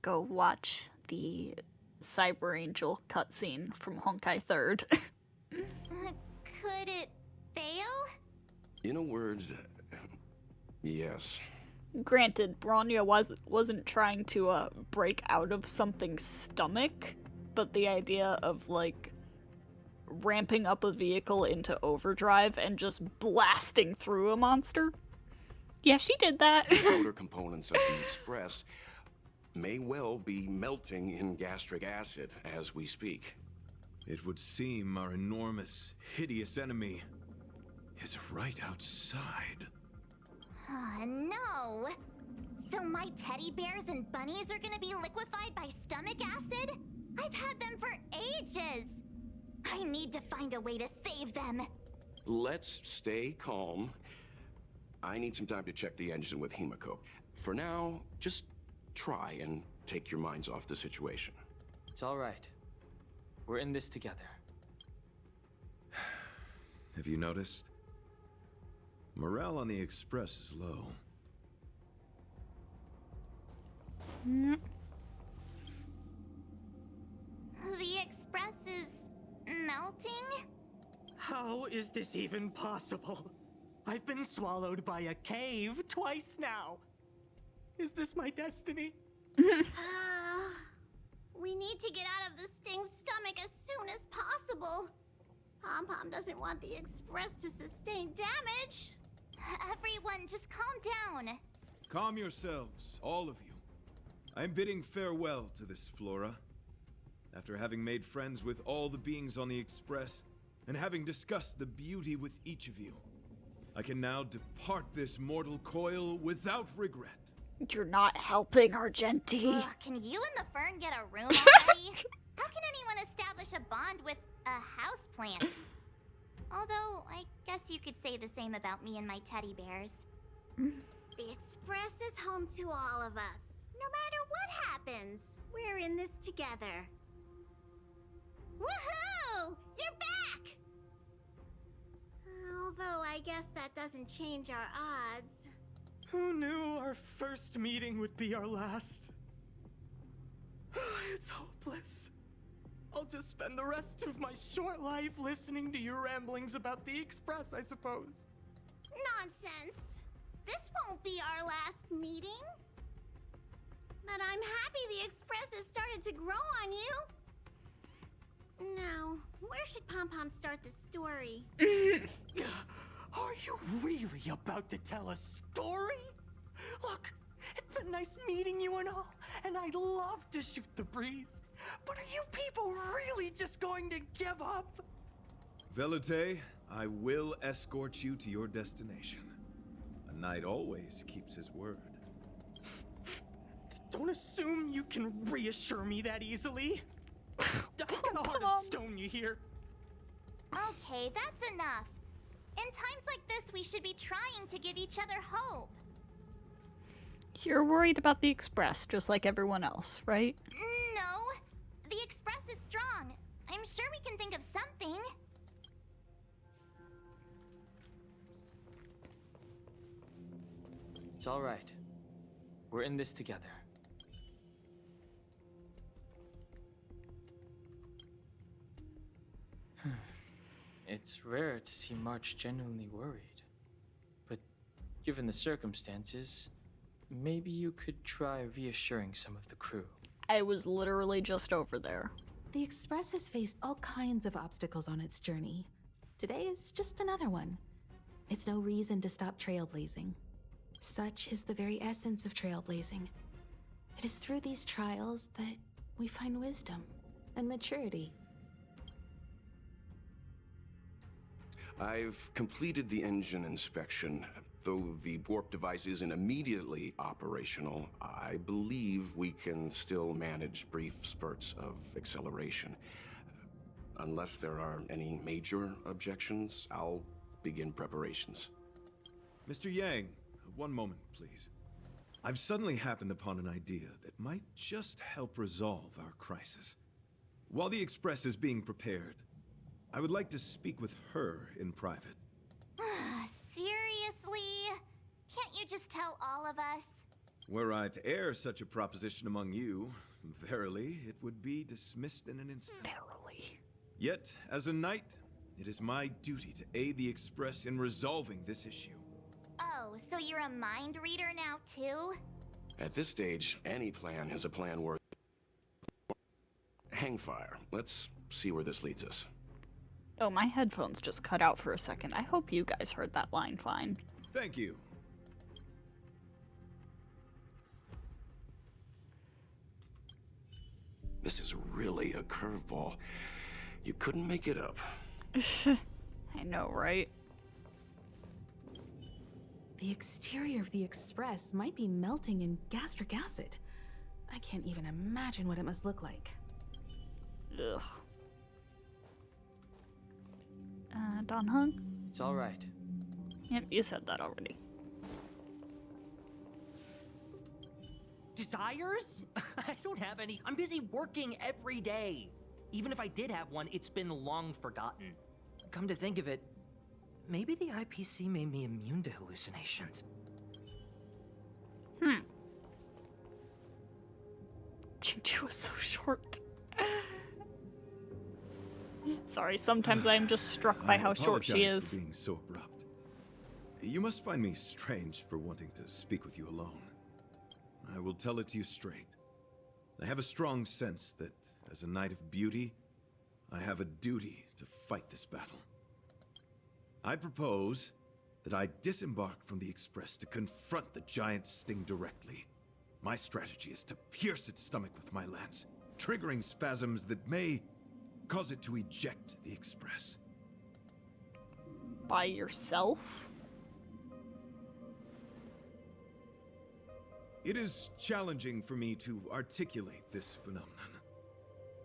go watch the Cyber Angel cutscene from Honkai 3rd. Could it fail? In a word, yes. Granted, Bronya wasn't trying to break out of something's stomach, but the idea of, like, ramping up a vehicle into overdrive and just blasting through a monster? Yeah, she did that. The outer components of the Express may well be melting in gastric acid as we speak. It would seem our enormous, hideous enemy is right outside. Oh, no. So my teddy bears and bunnies are gonna be liquefied by stomach acid? I've had them for ages. I need to find a way to save them. Let's stay calm. I need some time to check the engine with Himiko. For now, just try and take your minds off the situation. It's all right. We're in this together. Have you noticed? Morale on the Express is low. The Express is melting? How is this even possible? I've been swallowed by a cave twice now. Is this my destiny? We need to get out of the Sting's stomach as soon as possible. Pom-Pom doesn't want the Express to sustain damage. Everyone, just calm down. Calm yourselves, all of you. I'm bidding farewell to this Flora. After having made friends with all the beings on the Express, and having discussed the beauty with each of you, I can now depart this mortal coil without regret. You're not helping, Argenti. Ugh, can you and the Fern get a room already? How can anyone establish a bond with a houseplant? Although, I guess you could say the same about me and my teddy bears. The Express is home to all of us. No matter what happens, we're in this together. Woohoo! You're back! Although I guess that doesn't change our odds. Who knew our first meeting would be our last? It's hopeless. I'll just spend the rest of my short life listening to your ramblings about the Express, I suppose. Nonsense! This won't be our last meeting. But I'm happy the Express has started to grow on you. Now, where should Pom-Pom start the story? Are you really about to tell a story? Look, it's been nice meeting you and all, and I'd love to shoot the breeze. But are you people really just going to give up? Velite, I will escort you to your destination. A knight always keeps his word. Don't assume you can reassure me that easily. I've got a heart of stone, you hear? Okay, that's enough. In times like this, we should be trying to give each other hope. You're worried about the Express, just like everyone else, right? No, the Express is strong. I'm sure we can think of something. It's all right. We're in this together. It's rare to see March genuinely worried. But given the circumstances, maybe you could try reassuring some of the crew. I was literally just over there. The Express has faced all kinds of obstacles on its journey. Today is just another one. It's no reason to stop trailblazing. Such is the very essence of trailblazing. It is through these trials that we find wisdom and maturity. I've completed the engine inspection. Though the warp device isn't immediately operational, I believe we can still manage brief spurts of acceleration. Unless there are any major objections, I'll begin preparations. Mr. Yang, one moment, please. I've suddenly happened upon an idea that might just help resolve our crisis. While the Express is being prepared, I would like to speak with her in private. Seriously? Can't you just tell all of us? Were I to air such a proposition among you, verily, it would be dismissed in an instant. Verily. Yet, as a knight, it is my duty to aid the Express in resolving this issue. Oh, so you're a mind reader now, too? At this stage, any plan is a plan worth... Hang fire. Let's see where this leads us. Oh, my headphones just cut out for a second. I hope you guys heard that line fine. Thank you. This is really a curveball. You couldn't make it up. I know, right? The exterior of the Express might be melting in gastric acid. I can't even imagine what it must look like. Ugh. Don Hung? It's all right. Yep, you said that already. Desires? I don't have any. I'm busy working every day. Even if I did have one, it's been long forgotten. Come to think of it, Maybe the IPC made me immune to hallucinations. Jinju was so short. Sorry, sometimes I am just struck by how short she I apologize is. for being so abrupt. You must find me strange for wanting to speak with you alone. I will tell it to you straight. I have a strong sense that, as a knight of beauty, I have a duty to fight this battle. I propose that I disembark from the Express to confront the giant sting directly. My strategy is to pierce its stomach with my lance, triggering spasms that may cause it to eject the Express. By yourself? It is challenging for me to articulate this phenomenon.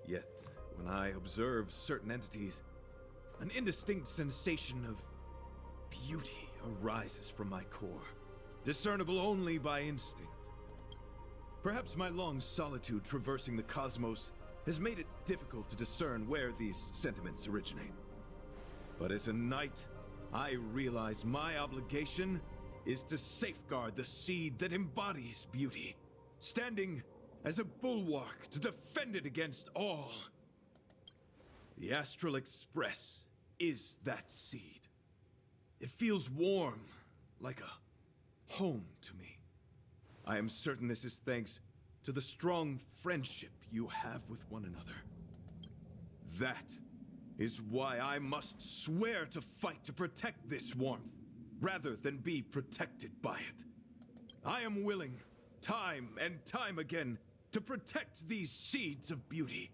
Yet, when I observe certain entities, an indistinct sensation of beauty arises from my core, discernible only by instinct. Perhaps my long solitude traversing the cosmos has made it difficult to discern where these sentiments originate. But as a knight, I realize my obligation is to safeguard the seed that embodies beauty, standing as a bulwark to defend it against all. The Astral Express is that seed. It feels warm, like a home to me. I am certain this is thanks to the strong friendship you have with one another. That is why I must swear to fight to protect this warmth, rather than be protected by it. I am willing, time and time again, to protect these seeds of beauty,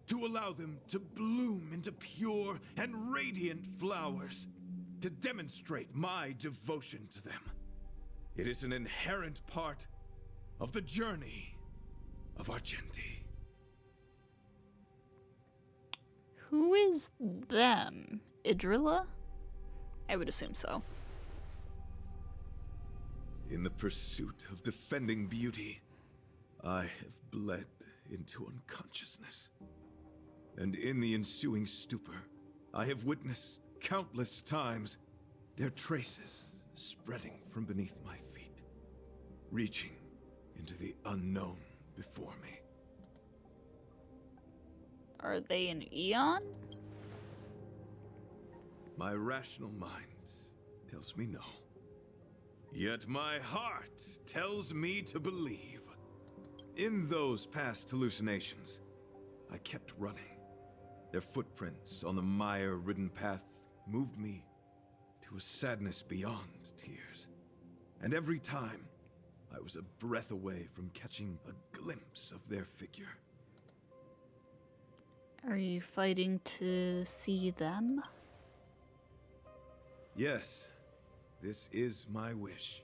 to allow them to bloom into pure and radiant flowers, to demonstrate my devotion to them. It is an inherent part of the journey of Argenti. Who is them? Idrilla? I would assume so. In the pursuit of defending beauty, I have bled into unconsciousness. And in the ensuing stupor, I have witnessed countless times their traces spreading from beneath my feet, reaching into the unknown before me. Are they an Eon? My rational mind tells me no. Yet my heart tells me to believe. In those past hallucinations, I kept running. Their footprints on the mire-ridden path moved me to a sadness beyond tears. And every time, I was a breath away from catching a glimpse of their figure. Are you fighting to see them? Yes, this is my wish.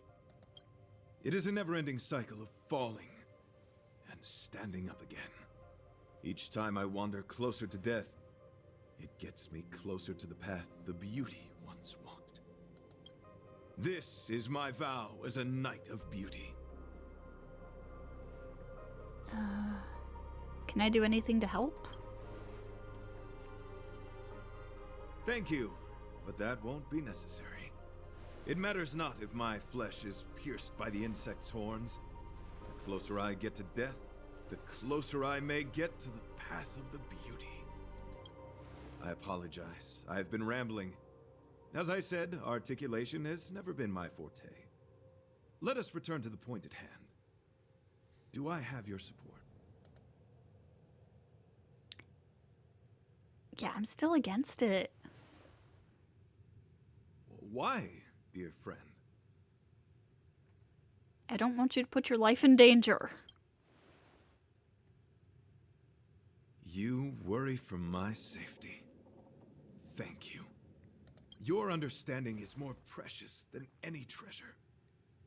It is a never-ending cycle of falling and standing up again. Each time I wander closer to death, it gets me closer to the path the beauty once walked. This is my vow as a knight of beauty. Can I do anything to help? Thank you, but that won't be necessary. It matters not if my flesh is pierced by the insect's horns. The closer I get to death, the closer I may get to the path of the beauty. I apologize. I have been rambling. As I said, articulation has never been my forte. Let us return to the point at hand. Do I have your support? Yeah, I'm still against it. Why, dear friend? I don't want you to put your life in danger. You worry for my safety. Thank you. Your understanding is more precious than any treasure.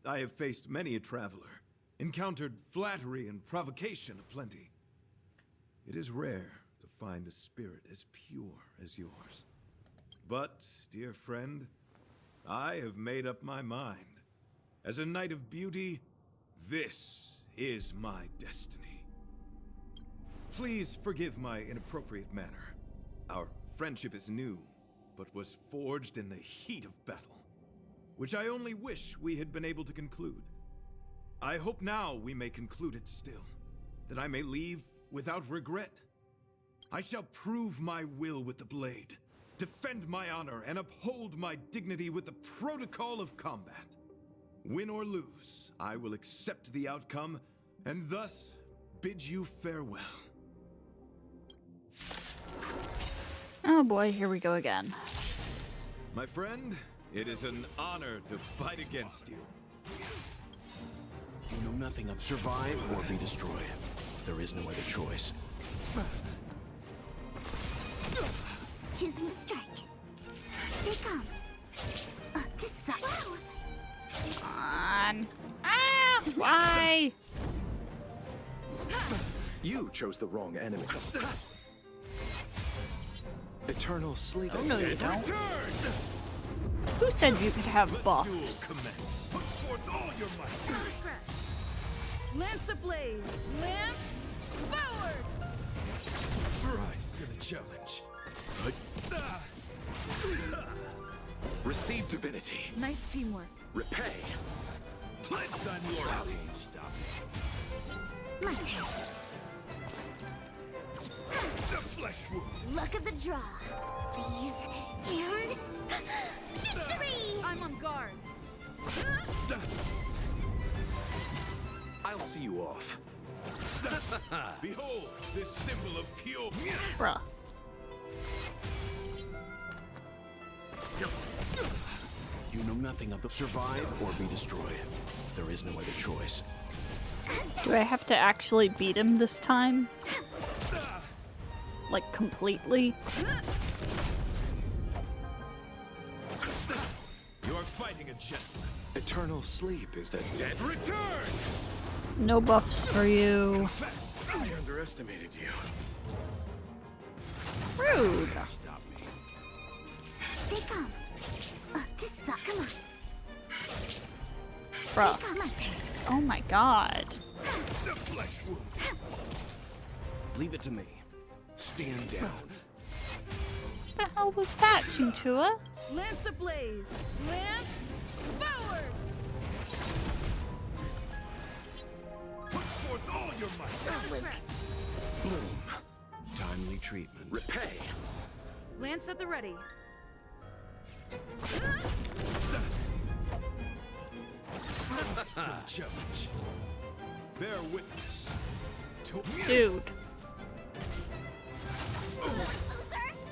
I have faced many a traveler, encountered flattery and provocation aplenty. It is rare to find a spirit as pure as yours. But, dear friend, I have made up my mind. As a knight of beauty, this is my destiny. Please forgive my inappropriate manner. Our friendship is new, but was forged in the heat of battle, which I only wish we had been able to conclude. I hope now we may conclude it still, that I may leave without regret. I shall prove my will with the blade, defend my honor, and uphold my dignity with the protocol of combat. Win or lose, I will accept the outcome, and thus bid you farewell. Oh boy, here we go again. My friend, it is an honor to fight against you. You know nothing of survive or be destroyed. There is no other choice. Choose me strike. They come. This sucks. Wow. Come on. Ah, why? You chose the wrong enemy. Eternal sleep. Oh no, you don't. Who said you could have buffs? Commence. Put forth all your might. Lance ablaze! Lance forward! Rise to the challenge. Receive divinity. Nice teamwork. Repay. Pledge thine loyalty. Stop. My turn. The flesh wound. Luck of the draw. Please. And victory! I'm on guard. I'll see you off. Behold, this symbol of pure. Bruh. You know nothing of the survive or be destroyed. There is no other choice. Do I have to actually beat him this time? Like, completely? You are fighting a gentleman. Eternal sleep is the Dead return. No buffs for you. I underestimated you. Rude. Stop me. They come. This sucks. Come on. Bruh. Got my turn. Oh my god. The flesh wound. Leave it to me. Stand down. What the hell was that, Chinchua? Lance ablaze! Lance forward! Put forth all your might. Bloom. Timely treatment. Repay. Lance at the ready. Rise to the challenge. Bear witness. To Dude.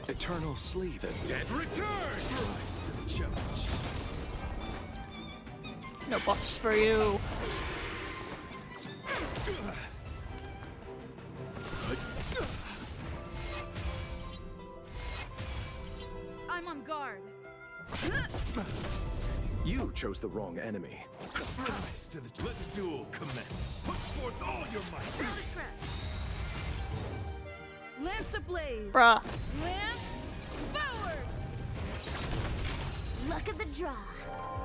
Eternal sleep. The dead return. Rise to the challenge. No buffs for you. I'm on guard. You chose the wrong enemy. Rise to the. Let the duel commence. Put forth all your might. Lance ablaze! Bruh. Lance forward! Luck of the draw.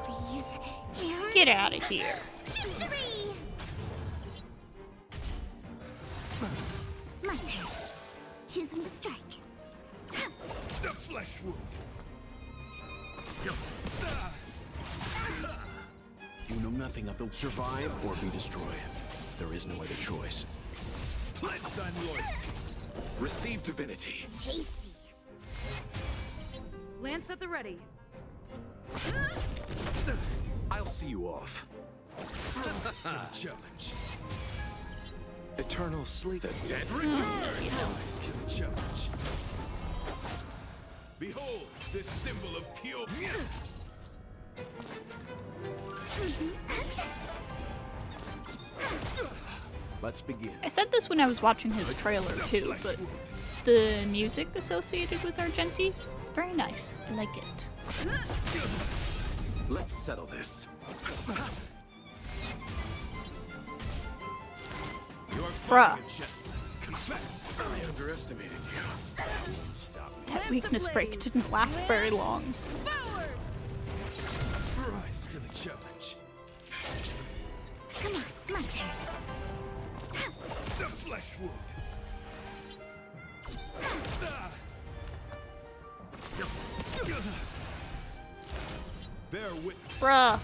Please. And Get out of here. victory! My turn. Choose me strike. The flesh wound. You know nothing of the survive or be destroyed. There is no other choice. Pledge thine loyalty. Receive divinity. Tasty. Lance at the ready. I'll see you off. Rise to the challenge. Eternal sleep. The dead Rise to the challenge. Behold, this symbol of pure. Let's begin. I said this when I was watching his trailer too, but the music associated with Argenti is very nice. I like it. Let's settle this. You are Bruh. fighting a gentleman. Confess. I underestimated you. Stop me. That weakness break didn't last very long. Forward! Rise to the challenge. Come on. My turn. The flesh wound. Bear witness. Bruh.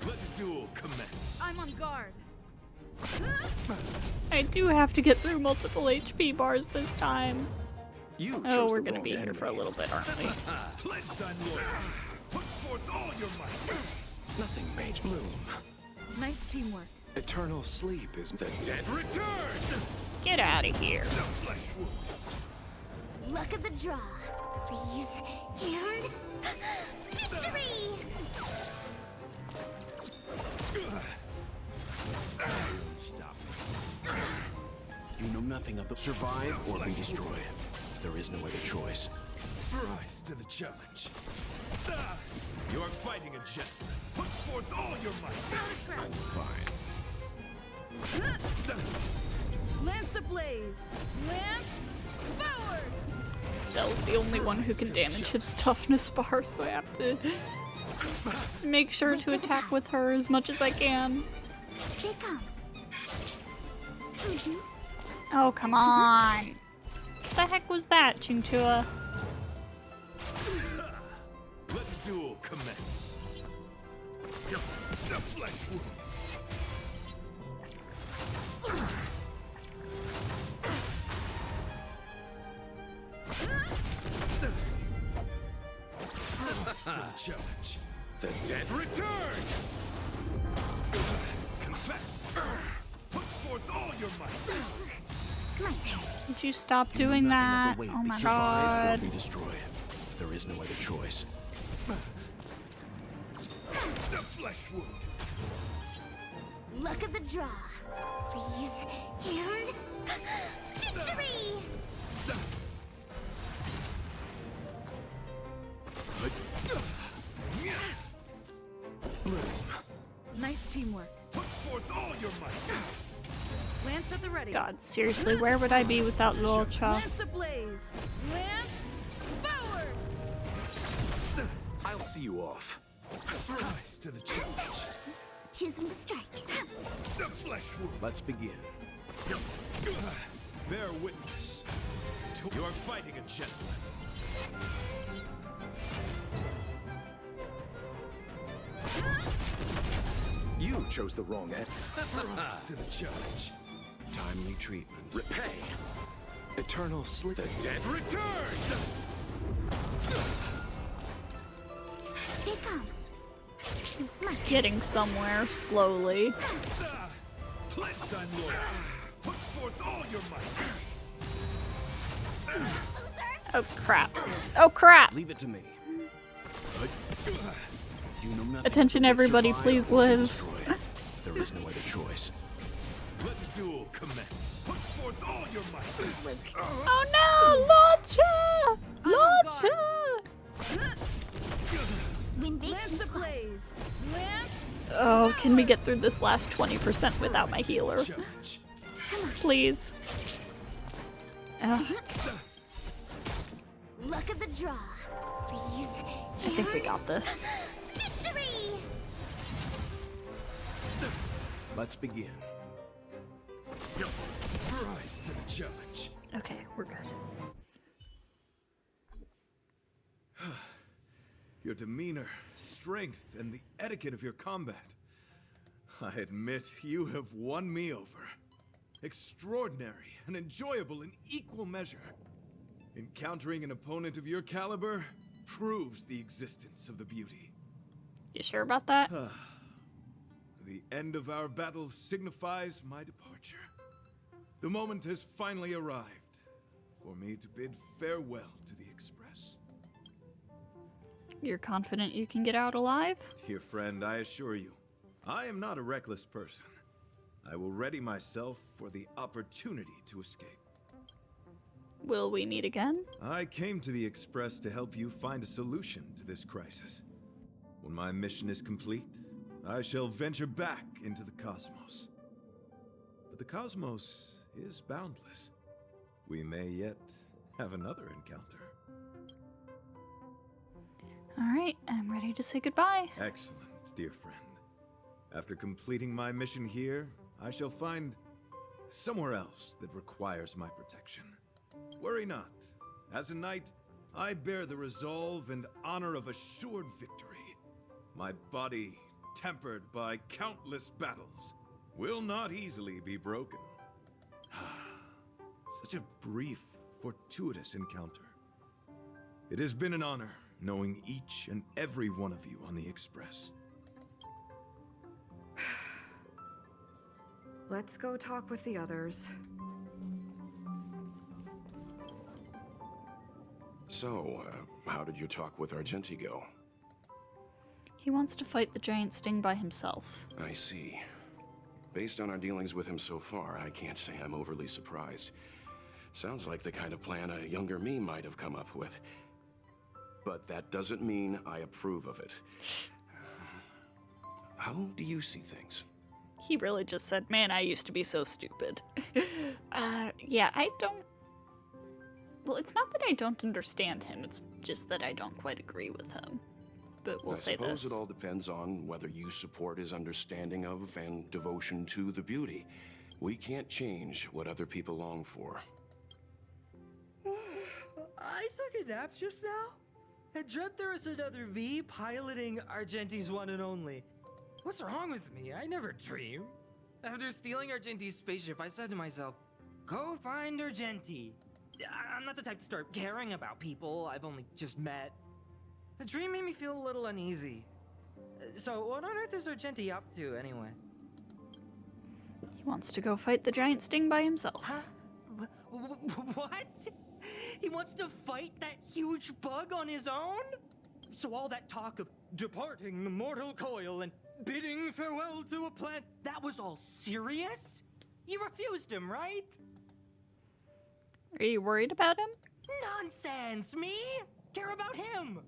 Let the duel commence. I'm on guard. I do have to get through multiple HP bars this time. You Oh, chose we're the gonna wrong be here enemy. for a little bit, aren't we? Cleansed on loyalty. Put forth all your might. Nothing mage bloom. Nice teamwork. Eternal sleep is the dead. Return! Get out of here. The flesh wound. Luck of the draw, please. And victory! Stop. You know nothing of the survive or be destroyed. There is no other choice. Rise to the challenge. You are fighting a gentleman. Put forth all your might. I'm fine. Lance ablaze. Lance forward. Stell's the only one who can damage his toughness bar, so I have to make sure to attack with her as much as I can. Here they come. Oh, come on. What the heck was that, Chingchua? Let the duel commence. The flesh wound. Rise to the challenge. The dead Return! Confess! Put forth all your might! Would you stop doing that? Way Oh my survive or god. be destroyed. There is no other choice. The flesh wound. Luck of the draw, please. And victory! Nice teamwork. Put forth all your might! Lance at the ready. God, seriously, where would I be without Lolcha? Lance ablaze. Lance forward. I'll see you off. Rise to the challenge. Choose me strike. The flesh wound. Let's begin. Bear witness. You are fighting a gentleman. You chose the wrong end. Rise to the challenge. Timely treatment. Repay. Eternal sleep. The dead Return! Here they come. Getting somewhere slowly. Cleansed on loyalty. Put forth all your might. Oh crap. Oh crap. Leave it to me. You know nothing Attention but everybody, survive please or be live. destroyed. There is no other choice. Let the duel commence. Put forth all your might. Oh no! Lolcha! Lolcha! When they Lance ablaze. Lance. Oh, can we get through this last 20% without my healer? Challenge. Please. Ugh, luck of the draw, please. I think we got this. Victory! Let's begin. Rise to the challenge. Okay, we're good. Your demeanor, strength, and the etiquette of your combat. I admit you have won me over. Extraordinary and enjoyable in equal measure. Encountering an opponent of your caliber proves the existence of the beauty. You sure about that? The end of our battle signifies my departure. The moment has finally arrived for me to bid farewell to the Express. You're confident you can get out alive? Dear friend, I assure you, I am not a reckless person. I will ready myself for the opportunity to escape. Will we meet again? I came to the Express to help you find a solution to this crisis. When my mission is complete, I shall venture back into the cosmos. But the cosmos is boundless. We may yet have another encounter. Alright, I'm ready to say goodbye. Excellent, dear friend. After completing my mission here, I shall find somewhere else that requires my protection. Worry not. As a knight, I bear the resolve and honor of assured victory. my body, tempered by countless battles, will not easily be broken. Such a brief, fortuitous encounter. It has been an honor knowing each and every one of you on the Express. Let's go talk with the others. So, how did your talk with Argenti go? He wants to fight the giant sting by himself. I see. Based on our dealings with him so far, I can't say I'm overly surprised. Sounds like the kind of plan a younger me might have come up with. But that doesn't mean I approve of it. How do you see things? He really just said, man, I used to be so stupid. Yeah, I don't... Well, it's not that I don't understand him, it's just that I don't quite agree with him. But we'll say this. I suppose it all depends on whether you support his understanding of and devotion to the beauty. We can't change what other people long for. I took a nap just now and dreamt there was another me piloting Argenti's one and only. What's wrong with me? I never dream. After stealing Argenti's spaceship, I said to myself, go find Argenti. I'm not the type to start caring about people I've only just met. The dream made me feel a little uneasy. So what on earth is Argenti up to anyway? He wants to go fight the giant sting by himself. Huh? What? He wants to fight that huge bug on his own? So all that talk of departing the mortal coil and bidding farewell to a plant, that was all serious? You refused him, right? Are you worried about him? Nonsense! Me? Care about him?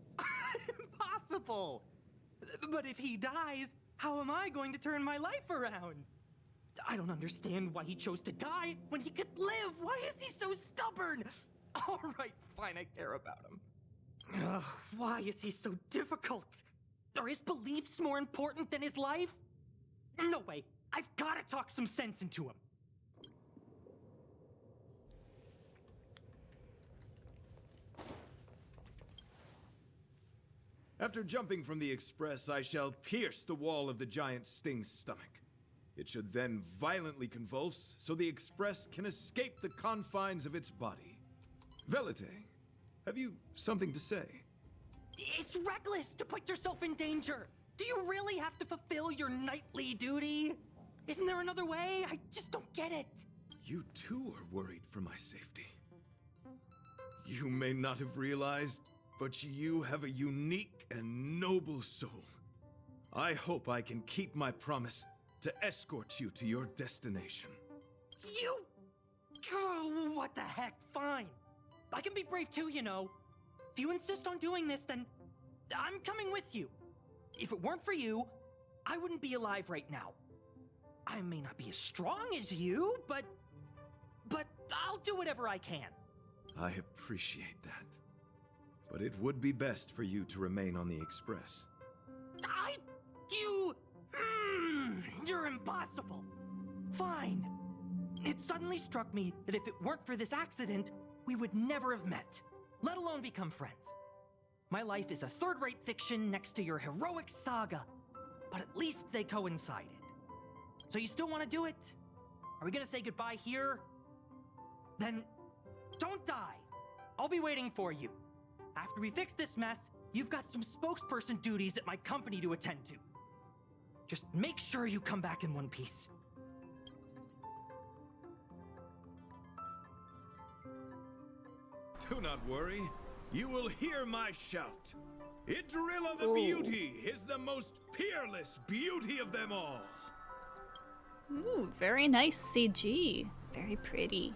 Impossible! But if he dies, how am I going to turn my life around? I don't understand why he chose to die when he could live. Why is he so stubborn? All right, fine, I care about him. Ugh, why is he so difficult? Are his beliefs more important than his life? No way. I've got to talk some sense into him. After jumping from the Express, I shall pierce the wall of the giant sting's stomach. It should then violently convulse, so the Express can escape the confines of its body. Velite, have you something to say? It's reckless to put yourself in danger. Do you really have to fulfill your nightly duty? Isn't there another way? I just don't get it. You too are worried for my safety. You may not have realized, but you have a unique and noble soul. I hope I can keep my promise to escort you to your destination. You... Oh, what the heck? Fine. I can be brave too, you know. If you insist on doing this, then I'm coming with you. If it weren't for you, I wouldn't be alive right now. I may not be as strong as you, but I'll do whatever I can. I appreciate that. But it would be best for you to remain on the Express. You're impossible. Fine. It suddenly struck me that if it weren't for this accident, we would never have met, let alone become friends. My life is a third-rate fiction next to your heroic saga, but at least they coincided. So you still want to do it? Are we gonna say goodbye here? Then don't die. I'll be waiting for you. After we fix this mess, you've got some spokesperson duties at my company to attend to. Just make sure you come back in one piece. Do not worry. You will hear my shout. Idrilla the Beauty is the most peerless beauty of them all. Ooh, very nice CG. Very pretty.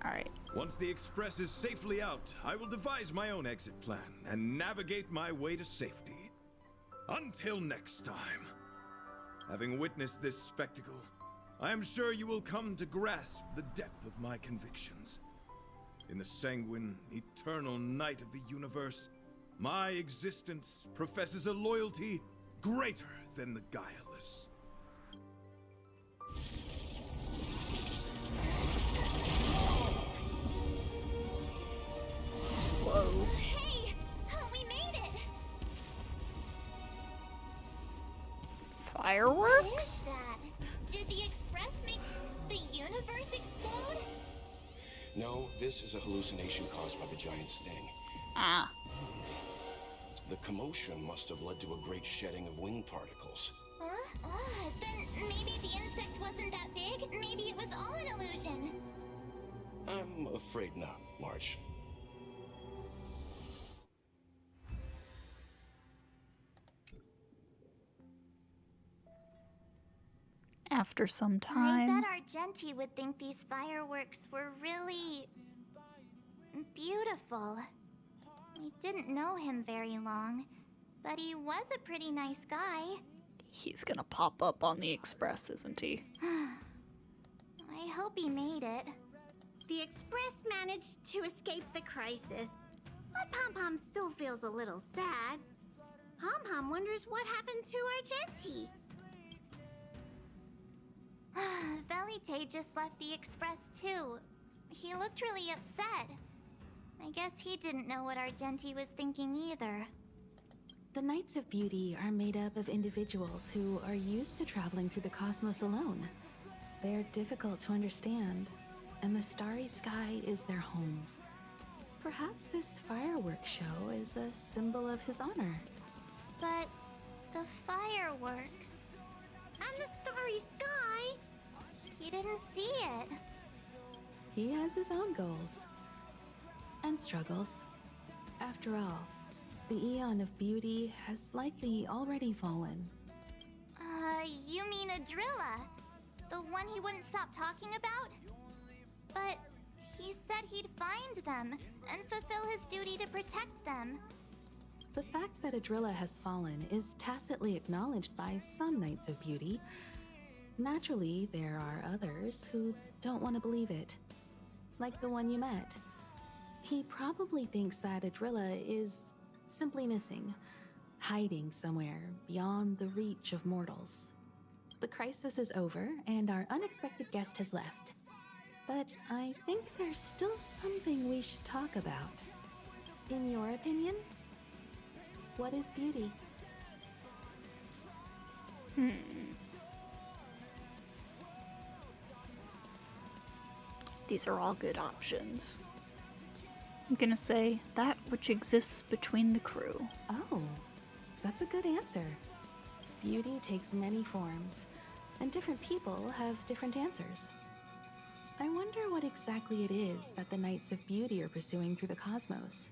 Alright. Once the Express is safely out, I will devise my own exit plan and navigate my way to safety. Until next time. Having witnessed this spectacle, I am sure you will come to grasp the depth of my convictions. In the sanguine, eternal night of the universe, my existence professes a loyalty greater than the guileless. Whoa. Hey! We made it! fireworks? That? Did the Express make the universe explode? No, this is a hallucination caused by the giant sting. Ah. The commotion must have led to a great shedding of wing particles. Huh? Then maybe the insect wasn't that big. Maybe it was all an illusion. I'm afraid not, March. After some I time. bet Argenti would think these fireworks were really beautiful. We didn't know him very long, but he was a pretty nice guy. He's gonna pop up on the Express, isn't he? I hope he made it. The Express managed to escape the crisis, but Pom Pom still feels a little sad. Pom Pom wonders what happened to Argenti. Velite just left the Express too. He looked really upset. I guess he didn't know what Argenti was thinking either. The Knights of Beauty are made up of individuals who are used to traveling through the cosmos alone. They're difficult to understand, and the starry sky is their home. Perhaps this fireworks show is a symbol of his honor. But the fireworks... And the starry sky! He didn't see it. He has his own goals. And struggles. After all, the Eon of Beauty has likely already fallen. You mean Adrilla? The one he wouldn't stop talking about? But he said he'd find them and fulfill his duty to protect them. The fact that Adrilla has fallen is tacitly acknowledged by some Knights of Beauty. Naturally, there are others who don't want to believe it. Like the one you met. He probably thinks that Adrilla is simply missing, hiding somewhere beyond the reach of mortals. The crisis is over, and our unexpected guest has left. But I think there's still something we should talk about. In your opinion? What is beauty? These are all good options. I'm gonna say that which exists between the crew. Oh, that's a good answer. Beauty takes many forms, and different people have different answers. I wonder what exactly it is that the Knights of Beauty are pursuing through the cosmos.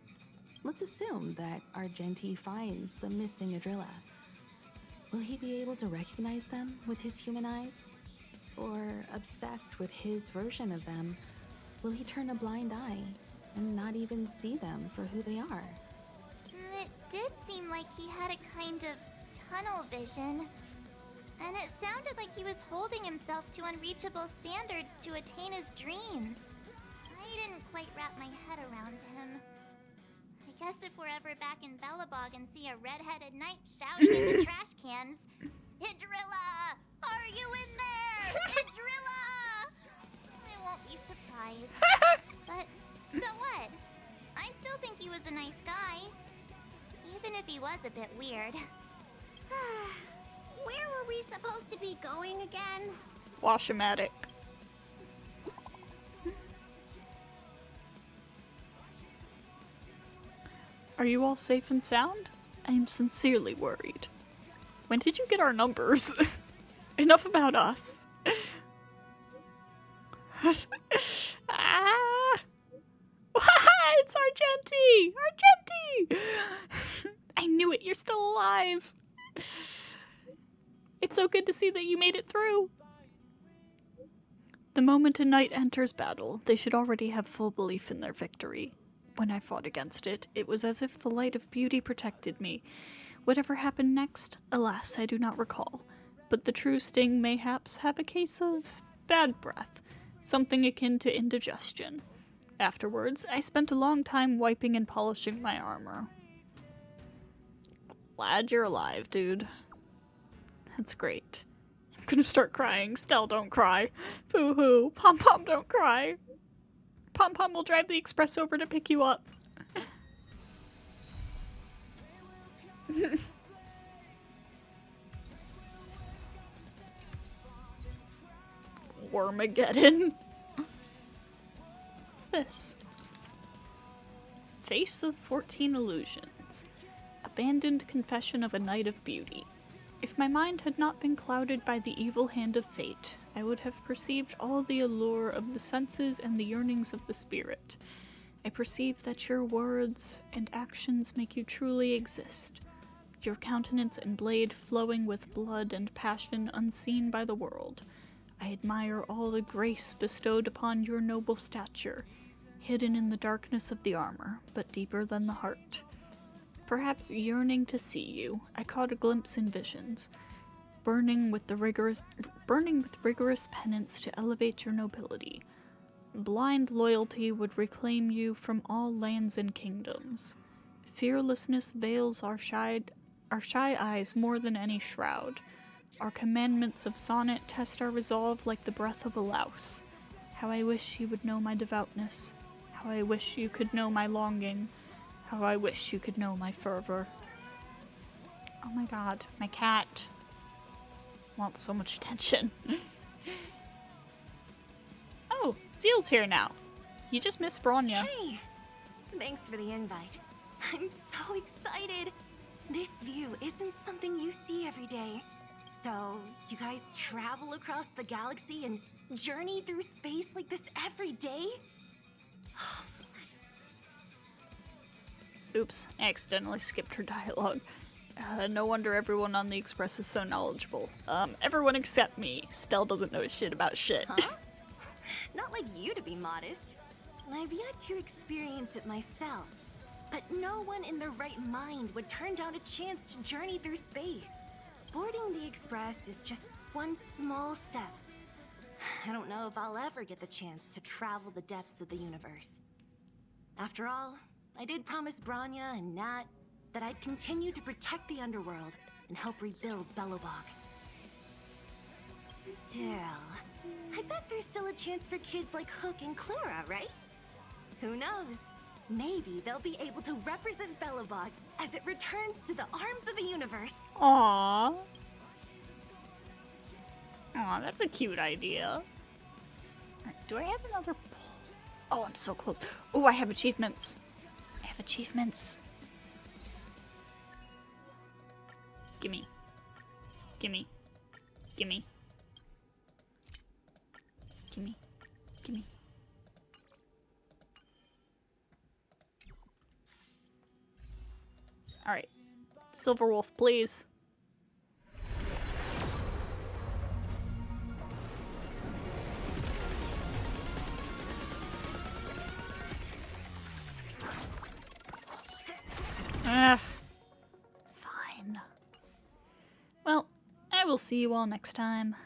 Let's assume that Argenti finds the missing Adrilla. Will he be able to recognize them with his human eyes? Or, obsessed with his version of them, will he turn a blind eye and not even see them for who they are? It did seem like he had a kind of tunnel vision. And it sounded like he was holding himself to unreachable standards to attain his dreams. I didn't quite wrap my head around him. I guess if we're ever back in Belobog and see a red-headed knight shouting in the trash cans, "Hydrilla! Are you in there? Hydrilla!" I won't be surprised. But so what? I still think he was a nice guy. Even if he was a bit weird. Where were we supposed to be going again? Washomatic. Are you all safe and sound? I am sincerely worried. When did you get our numbers? Enough about us. Ah! It's Argenti! Argenti! I knew it, you're still alive. It's so good to see that you made it through. The moment a knight enters battle, they should already have full belief in their victory. When I fought against it, it was as if the light of beauty protected me. Whatever happened next, alas, I do not recall. But the true sting mayhaps have a case of bad breath, something akin to indigestion. Afterwards, I spent a long time wiping and polishing my armor. Glad you're alive, dude. That's great. I'm gonna start crying. Stell, don't cry. Boo-hoo. Pom-Pom, don't cry. Pom-Pom will drive the express over to pick you up. Wormageddon. What's this? Face of 14 Illusions. Abandoned confession of a night of beauty. If my mind had not been clouded by the evil hand of fate, I would have perceived all the allure of the senses and the yearnings of the spirit. I perceive that your words and actions make you truly exist. Your countenance and blade flowing with blood and passion unseen by the world. I admire all the grace bestowed upon your noble stature, hidden in the darkness of the armor, but deeper than the heart. Perhaps yearning to see you, I caught a glimpse in visions, burning with rigorous penance to elevate your nobility. Blind loyalty would reclaim you from all lands and kingdoms. Fearlessness veils our shy eyes more than any shroud. Our commandments of sonnet test our resolve like the breath of a louse. How I wish you would know my devoutness. How I wish you could know my longing. How I wish you could know my fervor. Oh my god, my cat wants so much attention. Oh, Zeal's here now. You just missed Bronya. Hey! Thanks for the invite. I'm so excited! This view isn't something you see every day. So, you guys travel across the galaxy and journey through space like this every day? Oops, I accidentally skipped her dialogue. No wonder everyone on the Express is so knowledgeable. Everyone except me. Stell doesn't know shit about shit. Huh? Not like you to be modest. I've yet to experience it myself. But no one in their right mind would turn down a chance to journey through space. Boarding the Express is just one small step. I don't know if I'll ever get the chance to travel the depths of the universe. After all, I did promise Bronya and Nat that I'd continue to protect the underworld and help rebuild Belobog. Still, I bet there's still a chance for kids like Hook and Clara, right? Who knows? Maybe they'll be able to represent Belobog as it returns to the arms of the universe. Aww. Aw, that's a cute idea. Do I have another... Oh, I'm so close. Oh, I have achievements. I have achievements. Gimme. Gimme. Gimme. Gimme. Gimme. Alright. Silver Wolf, please. Ugh. Fine. Well, I will see you all next time.